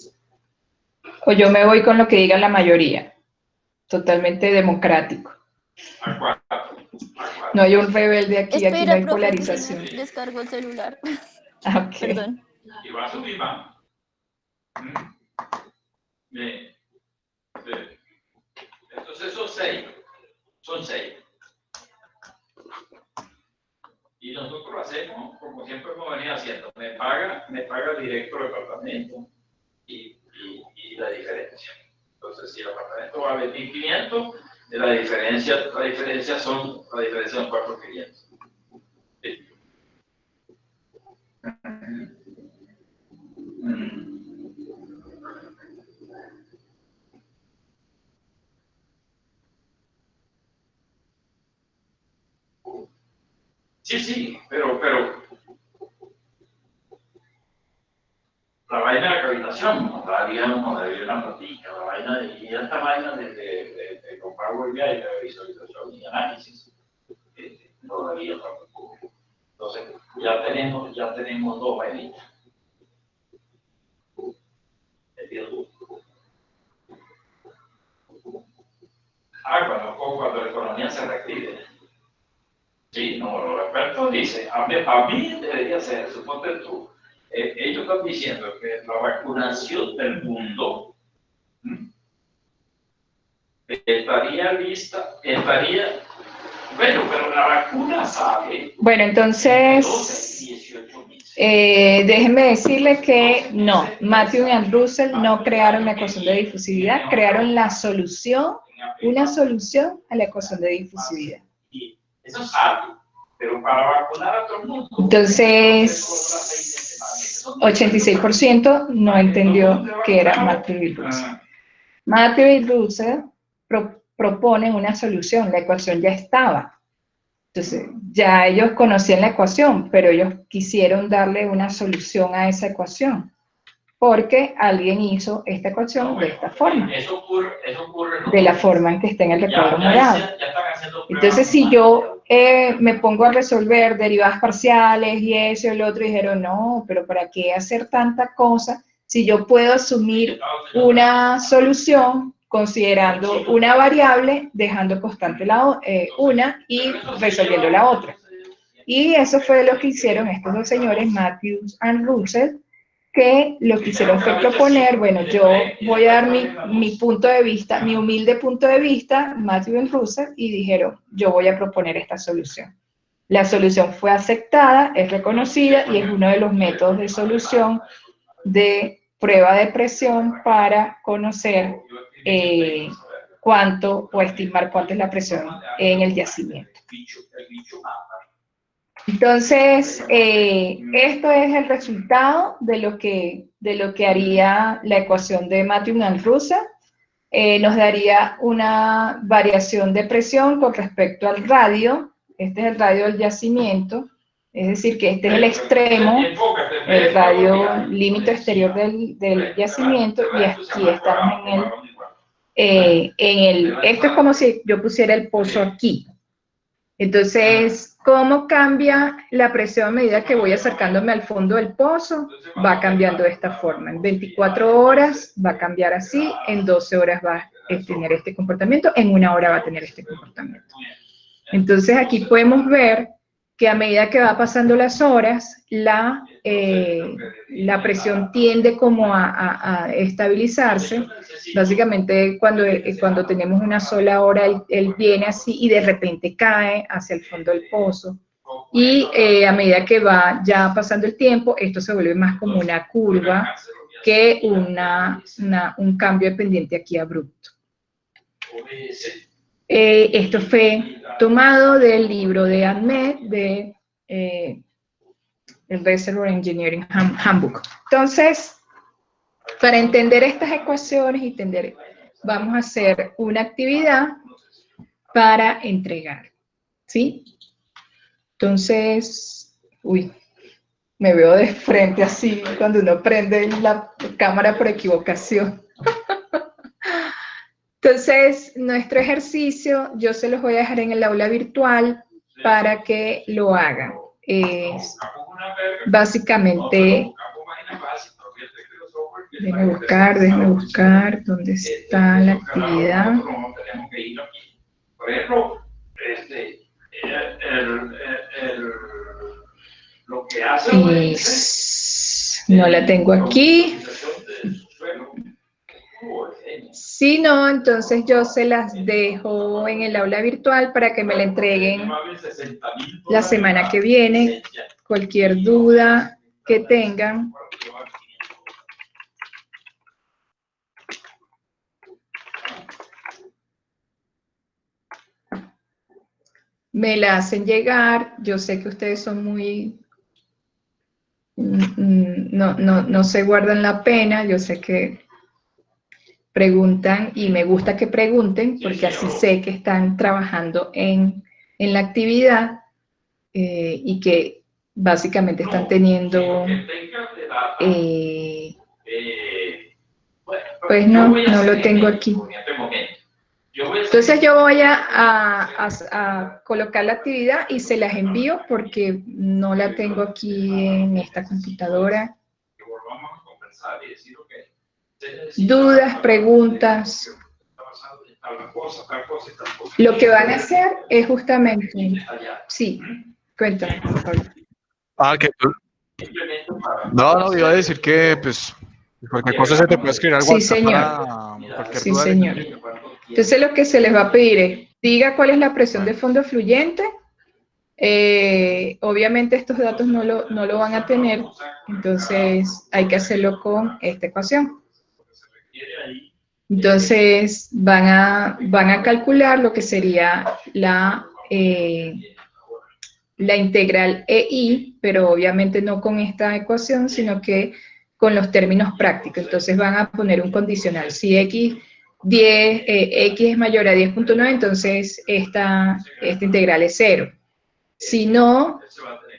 O yo me voy con lo que diga la mayoría. totalmente democrático. A4. No hay un rebelde aquí, aquí no Espera, hay profe, que se polarización. me descargó el celular. Ok. Perdón. Y va a subir más. Bien. Entonces son 6. Son 6. Y nosotros lo hacemos como siempre hemos venido haciendo. Me paga el director del departamento y la diferencia. Entonces, si el apartamento vale 1.500, la diferencia son 4.500. ¿Sí? Sí, pero la vaina de la cavitación, no daría una platica, la vaina de esta vaina de comprar web y de visualización y análisis, no daría tampoco. Entonces, ya tenemos 2 vainitas. Cuando la economía se reactive. Sí, no, los expertos dicen, a mí debería ser, suponte tú, ellos están diciendo que la vacunación del mundo estaría lista, bueno, pero la vacuna sale. Bueno, entonces, déjenme decirle que no, Matthew y Russell no crearon la ecuación de difusividad, crearon la solución, una solución a la ecuación de difusividad. Eso sale, pero para vacunar a todo el mundo. Entonces, 86% no entendió que era Matthew y Russell. Matthew y Russell proponen una solución, la ecuación ya estaba. Entonces, ya ellos conocían la ecuación, pero ellos quisieron darle una solución a esa ecuación, porque alguien hizo esta ecuación de esta forma, Eso ocurre de la forma en que está en el recuadro morado. Entonces, si yo me pongo a resolver derivadas parciales y eso y el otro, dijeron, no, pero ¿para qué hacer tanta cosa si yo puedo asumir una solución considerando una variable, dejando constante una y resolviendo la otra? Y eso fue lo que hicieron estos dos señores, Matthews y Russell, que lo que hicieron fue proponer, bueno, yo voy a dar mi punto de vista, mi humilde punto de vista, Matthew y Russell, y dijeron, yo voy a proponer esta solución. La solución fue aceptada, es reconocida y es uno de los métodos de solución de prueba de presión para conocer cuánto o estimar cuánto es la presión en el yacimiento. Entonces, esto es el resultado de lo que haría la ecuación de Matthew y Russell. Nos daría una variación de presión con respecto al radio. Este es el radio del yacimiento, es decir, que este es el extremo, el radio límite exterior del yacimiento, y aquí estamos esto es como si yo pusiera el pozo aquí. Entonces, ¿cómo cambia la presión a medida que voy acercándome al fondo del pozo? Va cambiando de esta forma. En 24 horas va a cambiar así, en 12 horas va a tener este comportamiento, en 1 hora va a tener este comportamiento. Entonces, aquí podemos ver que a medida que va pasando las horas, la presión tiende como a estabilizarse. Básicamente, cuando tenemos una sola hora, él viene así y de repente cae hacia el fondo del pozo. Y a medida que va ya pasando el tiempo, esto se vuelve más como una curva que un cambio de pendiente aquí abrupto. Esto fue tomado del libro de Ahmed, de el Reservoir Engineering Handbook. Entonces, para entender estas ecuaciones y vamos a hacer una actividad para entregar, ¿sí? Entonces, me veo de frente así cuando uno prende la cámara por equivocación. Entonces, nuestro ejercicio, yo se los voy a dejar en el aula virtual para que lo hagan. Es básicamente Déjeme buscar dónde está la actividad. Por ejemplo, lo que hace no la tengo aquí. Si no, entonces yo se las dejo en el aula virtual para que me la entreguen la semana que viene. Cualquier duda que tengan. Me la hacen llegar. Yo sé que ustedes son muy... No se guardan la pena. Yo sé que preguntan y me gusta que pregunten porque así sé que están trabajando en la actividad y que básicamente están teniendo... pues no lo tengo aquí. Entonces yo voy a colocar la actividad y se las envío porque no la tengo aquí en esta computadora. Dudas, preguntas. Lo que van a hacer es justamente... Sí, cuéntame, Pablo. Que tú... No, iba a decir que, pues, cualquier cosa se te puede escribir al WhatsApp para cualquier duda. Sí, señor. Entonces lo que se les va a pedir es, diga cuál es la presión de fondo fluyente. Obviamente estos datos no lo van a tener, entonces hay que hacerlo con esta ecuación. Entonces van a calcular lo que sería la integral EI, pero obviamente no con esta ecuación, sino que con los términos prácticos. Entonces van a poner un condicional. Si X es mayor a 10.9, entonces esta integral es 0. Si no,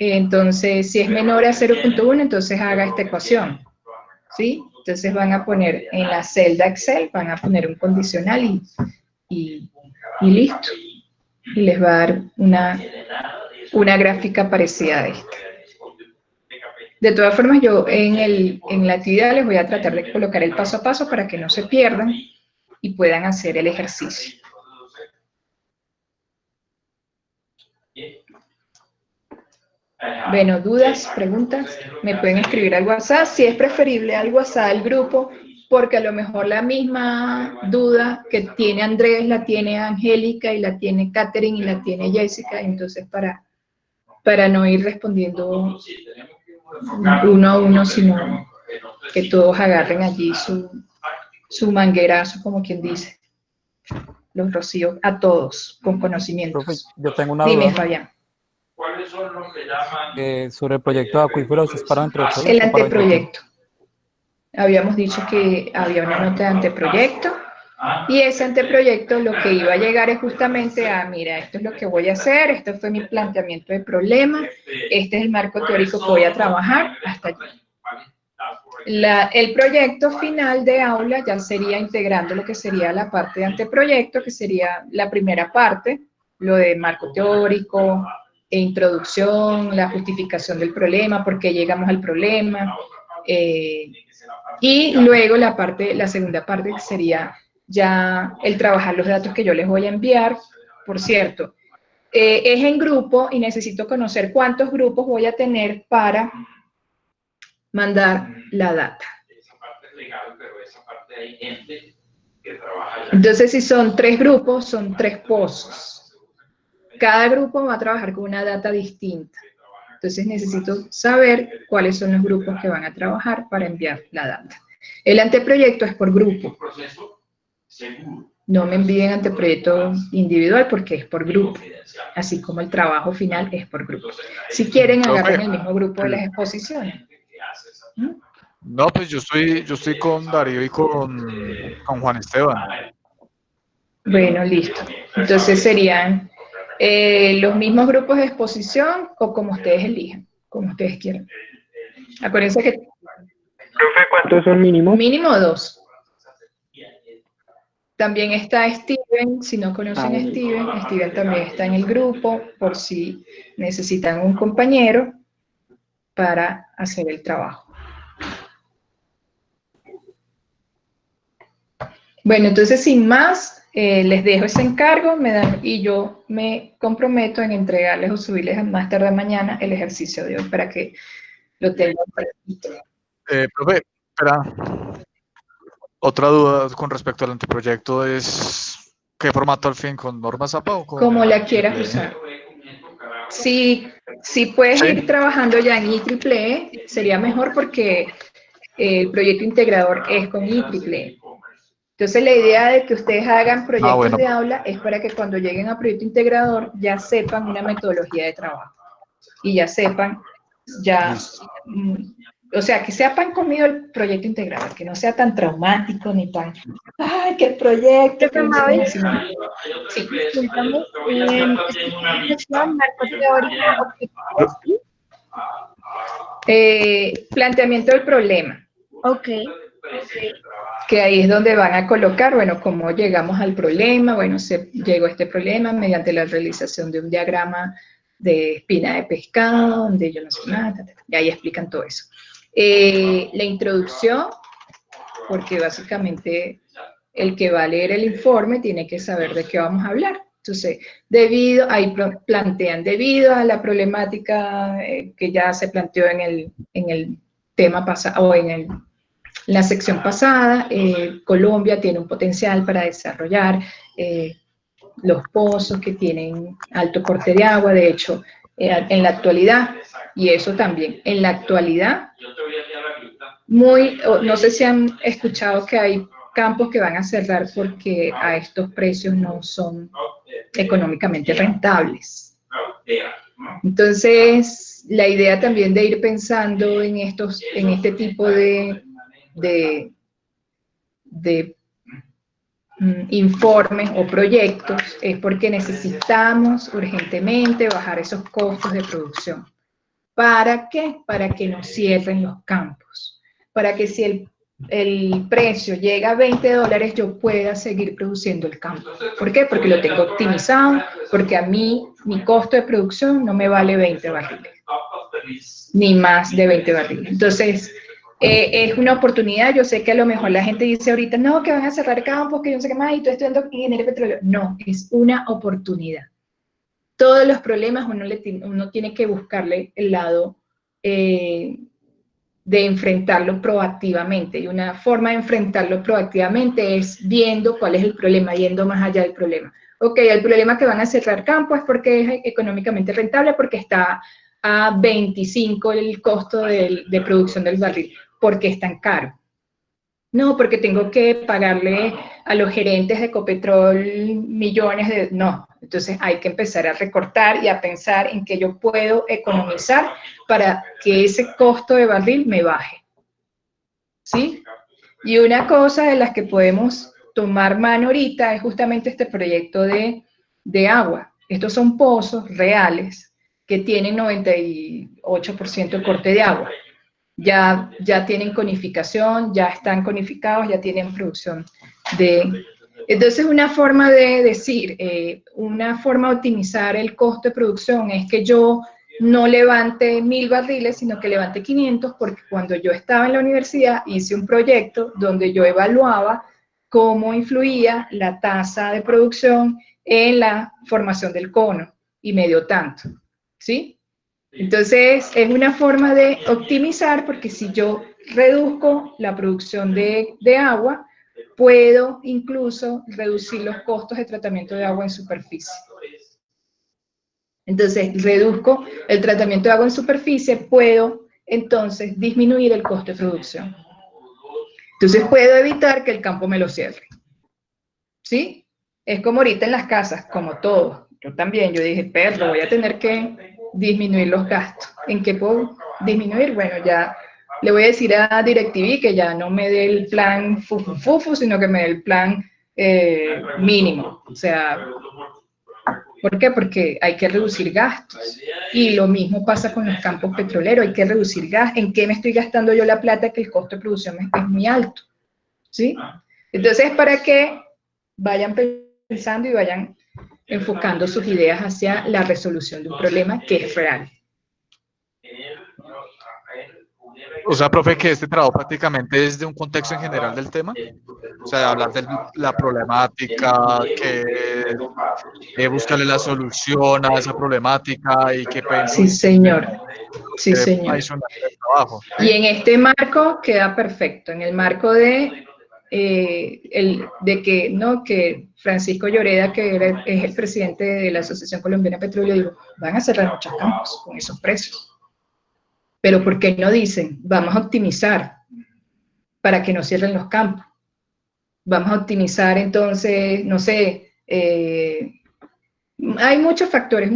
entonces si es menor a 0.1, entonces haga esta ecuación. ¿Sí? Entonces van a poner en la celda Excel, van a poner un condicional y listo. Y les va a dar una gráfica parecida a esta. De todas formas, yo en la actividad les voy a tratar de colocar el paso a paso para que no se pierdan y puedan hacer el ejercicio. Bueno, dudas, preguntas, me pueden escribir al WhatsApp. Si es preferible al WhatsApp del grupo, porque a lo mejor la misma duda que tiene Andrés la tiene Angélica y la tiene Catherine y la tiene Jessica, entonces para no ir respondiendo uno a uno, sino que todos agarren allí su manguerazo, como quien dice. Los rocío a todos con conocimientos. Profe, yo tengo una Dime, duda. Fabián. ¿Cuáles son los que llaman? Sobre el proyecto de acuíferos, ¿es para dentro de 8 días? El anteproyecto. Habíamos dicho que había una nota de anteproyecto y ese anteproyecto lo que iba a llegar es justamente a, mira, esto es lo que voy a hacer, esto fue mi planteamiento de problema, este es el marco teórico que voy a trabajar, hasta allí. El proyecto final de aula ya sería integrando lo que sería la parte de anteproyecto, que sería la primera parte, lo de marco teórico, introducción, la justificación del problema, por qué llegamos al problema, y luego la segunda parte que sería ya el trabajar los datos que yo les voy a enviar. Por cierto, es en grupo y necesito conocer cuántos grupos voy a tener para mandar la data. Entonces, si son 3 grupos, son 3 pozos. Cada grupo va a trabajar con una data distinta. Entonces necesito saber cuáles son los grupos que van a trabajar para enviar la data. El anteproyecto es por grupo. No me envíen anteproyecto individual porque es por grupo, así como el trabajo final es por grupo. Si quieren, agarren el mismo grupo de las exposiciones. No, pues yo estoy con Darío y con Juan Esteban. Bueno, listo. Entonces serían los mismos grupos de exposición o como ustedes elijan, como ustedes quieran. Acuérdense que... Profe, ¿cuántos son mínimos? Mínimo 2. También está Steven, si no conocen a Steven también está en el grupo, por si necesitan un compañero para hacer el trabajo. Bueno, entonces sin más, les dejo ese encargo y yo me comprometo en entregarles o subirles más tarde mañana el ejercicio de hoy para que lo tengan. Profe, espera. Otra duda con respecto al anteproyecto es ¿qué formato al fin? ¿Con normas APA o con...? Como la quieras usar. Si puedes ir trabajando ya en IEEE, sería mejor porque el proyecto integrador es con IEEE. Entonces la idea de que ustedes hagan proyectos de aula es para que cuando lleguen a proyecto integrador ya sepan una metodología de trabajo y ya sepan, o sea, que sepan conmigo el proyecto integrador, que no sea tan traumático ni tan, ¡ay, qué proyecto! Profe Mabel, Sí. Discúlpame, marco teórico, objetivos, ¿sí? Planteamiento del problema. Ok. Que ahí es donde van a colocar, bueno, cómo llegamos al problema, bueno, se llegó a este problema mediante la realización de un diagrama de espina de pescado, donde yo no sé nada, y ahí explican todo eso. La introducción, porque básicamente el que va a leer el informe tiene que saber de qué vamos a hablar. Entonces, ahí plantean, debido a la problemática que ya se planteó en el tema pasado, o en la sección pasada, Colombia tiene un potencial para desarrollar los pozos que tienen alto corte de agua, de hecho, en la actualidad, y eso también, en la actualidad, no sé si han escuchado que hay campos que van a cerrar porque a estos precios no son económicamente rentables. Entonces, la idea también de ir pensando en este tipo de informes o proyectos es porque necesitamos urgentemente bajar esos costos de producción. ¿Para qué? Para que nos cierren los campos. Para que si el precio llega a $20, yo pueda seguir produciendo el campo. ¿Por qué? Porque lo tengo optimizado, porque a mí mi costo de producción no me vale 20 barriles, ni más de 20 barriles. Entonces, es una oportunidad. Yo sé que a lo mejor la gente dice ahorita, no, que van a cerrar campos, que yo no sé qué más, y estoy estudiando ingeniería petrolera. No, es una oportunidad. Todos los problemas uno tiene que buscarle el lado de enfrentarlo proactivamente. Y una forma de enfrentarlo proactivamente es viendo cuál es el problema, yendo más allá del problema. Ok, el problema que van a cerrar campos es porque es económicamente rentable, porque está a 25 el costo de producción del barril. ¿Por qué es tan caro? No, porque tengo que pagarle a los gerentes de Ecopetrol millones de... No, entonces hay que empezar a recortar y a pensar en que yo puedo economizar para que ese costo de barril me baje. ¿Sí? Y una cosa de las que podemos tomar mano ahorita es justamente este proyecto de agua. Estos son pozos reales que tienen 98% de corte de agua. Ya tienen conificación, ya están conificados, ya tienen producción de... Entonces, una forma de decir, una forma de optimizar el costo de producción es que yo no levante 1000 barriles, sino que levante 500, porque cuando yo estaba en la universidad hice un proyecto donde yo evaluaba cómo influía la tasa de producción en la formación del cono, y me dio tanto, ¿sí? Entonces, es una forma de optimizar, porque si yo reduzco la producción de agua, puedo incluso reducir los costos de tratamiento de agua en superficie. Entonces, reduzco el tratamiento de agua en superficie, puedo entonces disminuir el costo de producción. Entonces, puedo evitar que el campo me lo cierre. ¿Sí? Es como ahorita en las casas, como todo. Yo también, yo dije, perro, voy a tener que disminuir los gastos. ¿En qué puedo disminuir? Bueno, ya le voy a decir a DirecTV que ya no me dé el plan fufu, sino que me dé el plan mínimo. O sea, ¿por qué? Porque hay que reducir gastos. Y lo mismo pasa con los campos petroleros, hay que reducir gastos. ¿En qué me estoy gastando yo la plata? Que el costo de producción es muy alto. ¿Sí? Entonces, para que vayan pensando y vayan enfocando sus ideas hacia la resolución de un problema que es real. O sea, profe, que este trabajo prácticamente es de un contexto en general del tema. O sea, hablar de la problemática, que buscarle la solución a esa problemática y que pueden Sí, señor. Sí, señor. adicional del trabajo. Y en este marco queda perfecto, en el marco de, que, ¿no? que Francisco Lloreda, que es el presidente de la Asociación Colombiana de Petróleo, dijo, van a cerrar muchos campos con esos precios. Pero ¿por qué no dicen, vamos a optimizar para que no cierren los campos? Vamos a optimizar entonces, no sé, hay muchos factores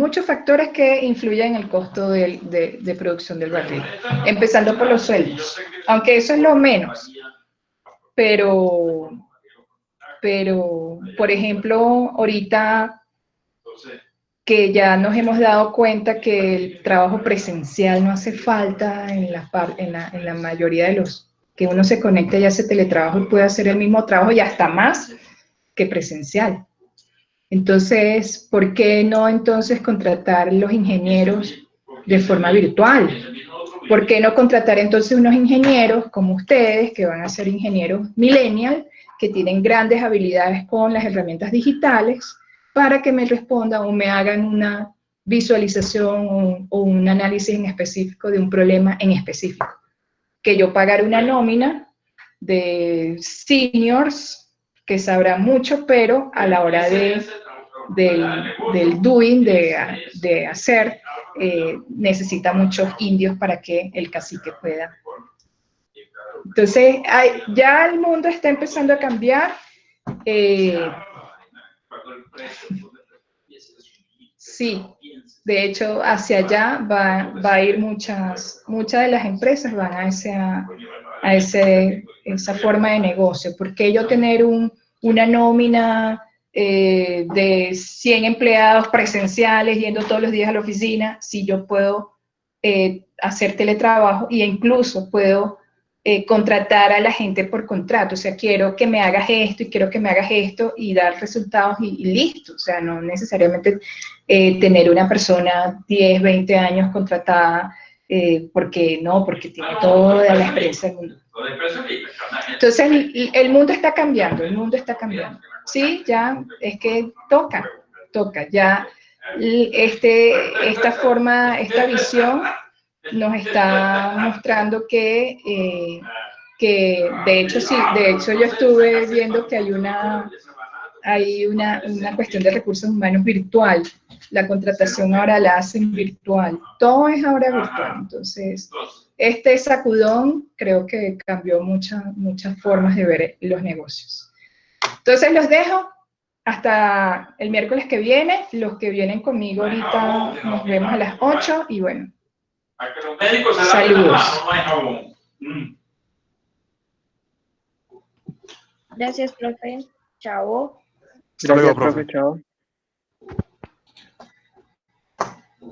que influyen en el costo de producción del barril, empezando por los sueldos, aunque eso es lo menos, pero por ejemplo, ahorita que ya nos hemos dado cuenta que el trabajo presencial no hace falta en la mayoría de los que uno se conecta y hace teletrabajo y puede hacer el mismo trabajo y hasta más que presencial. Entonces, ¿por qué no entonces contratar los ingenieros de forma virtual? ¿Por qué no contratar entonces unos ingenieros como ustedes, que van a ser ingenieros millennial, que tienen grandes habilidades con las herramientas digitales, para que me respondan o me hagan una visualización o un análisis en específico de un problema en específico? Que yo pagaré una nómina de seniors que sabrán mucho, pero a la hora del doing, de hacer, necesita muchos indios para que el cacique pueda. Entonces, ya el mundo está empezando a cambiar. Sí, de hecho, hacia allá va a ir muchas de las empresas van a esa forma de negocio. ¿Por qué yo tener una nómina de 100 empleados presenciales yendo todos los días a la oficina si yo puedo hacer teletrabajo e incluso puedo contratar a la gente por contrato? O sea, quiero que me hagas esto y quiero que me hagas esto y dar resultados y listo. O sea, no necesariamente tener una persona 10, 20 años contratada porque tiene toda la experiencia del mundo. Entonces, el mundo está cambiando, Sí, ya es que toca. Ya esta forma, esta visión nos está mostrando que de hecho yo estuve viendo que hay una cuestión de recursos humanos virtual. La contratación ahora la hacen virtual. Todo es ahora virtual. Entonces, este sacudón creo que cambió muchas formas de ver los negocios. Entonces, los dejo hasta el miércoles que viene. Los que vienen conmigo ahorita nos vemos a las 8 y bueno. Saludos. Gracias, profe. Chao. Hasta luego, Gracias, profe. Chao.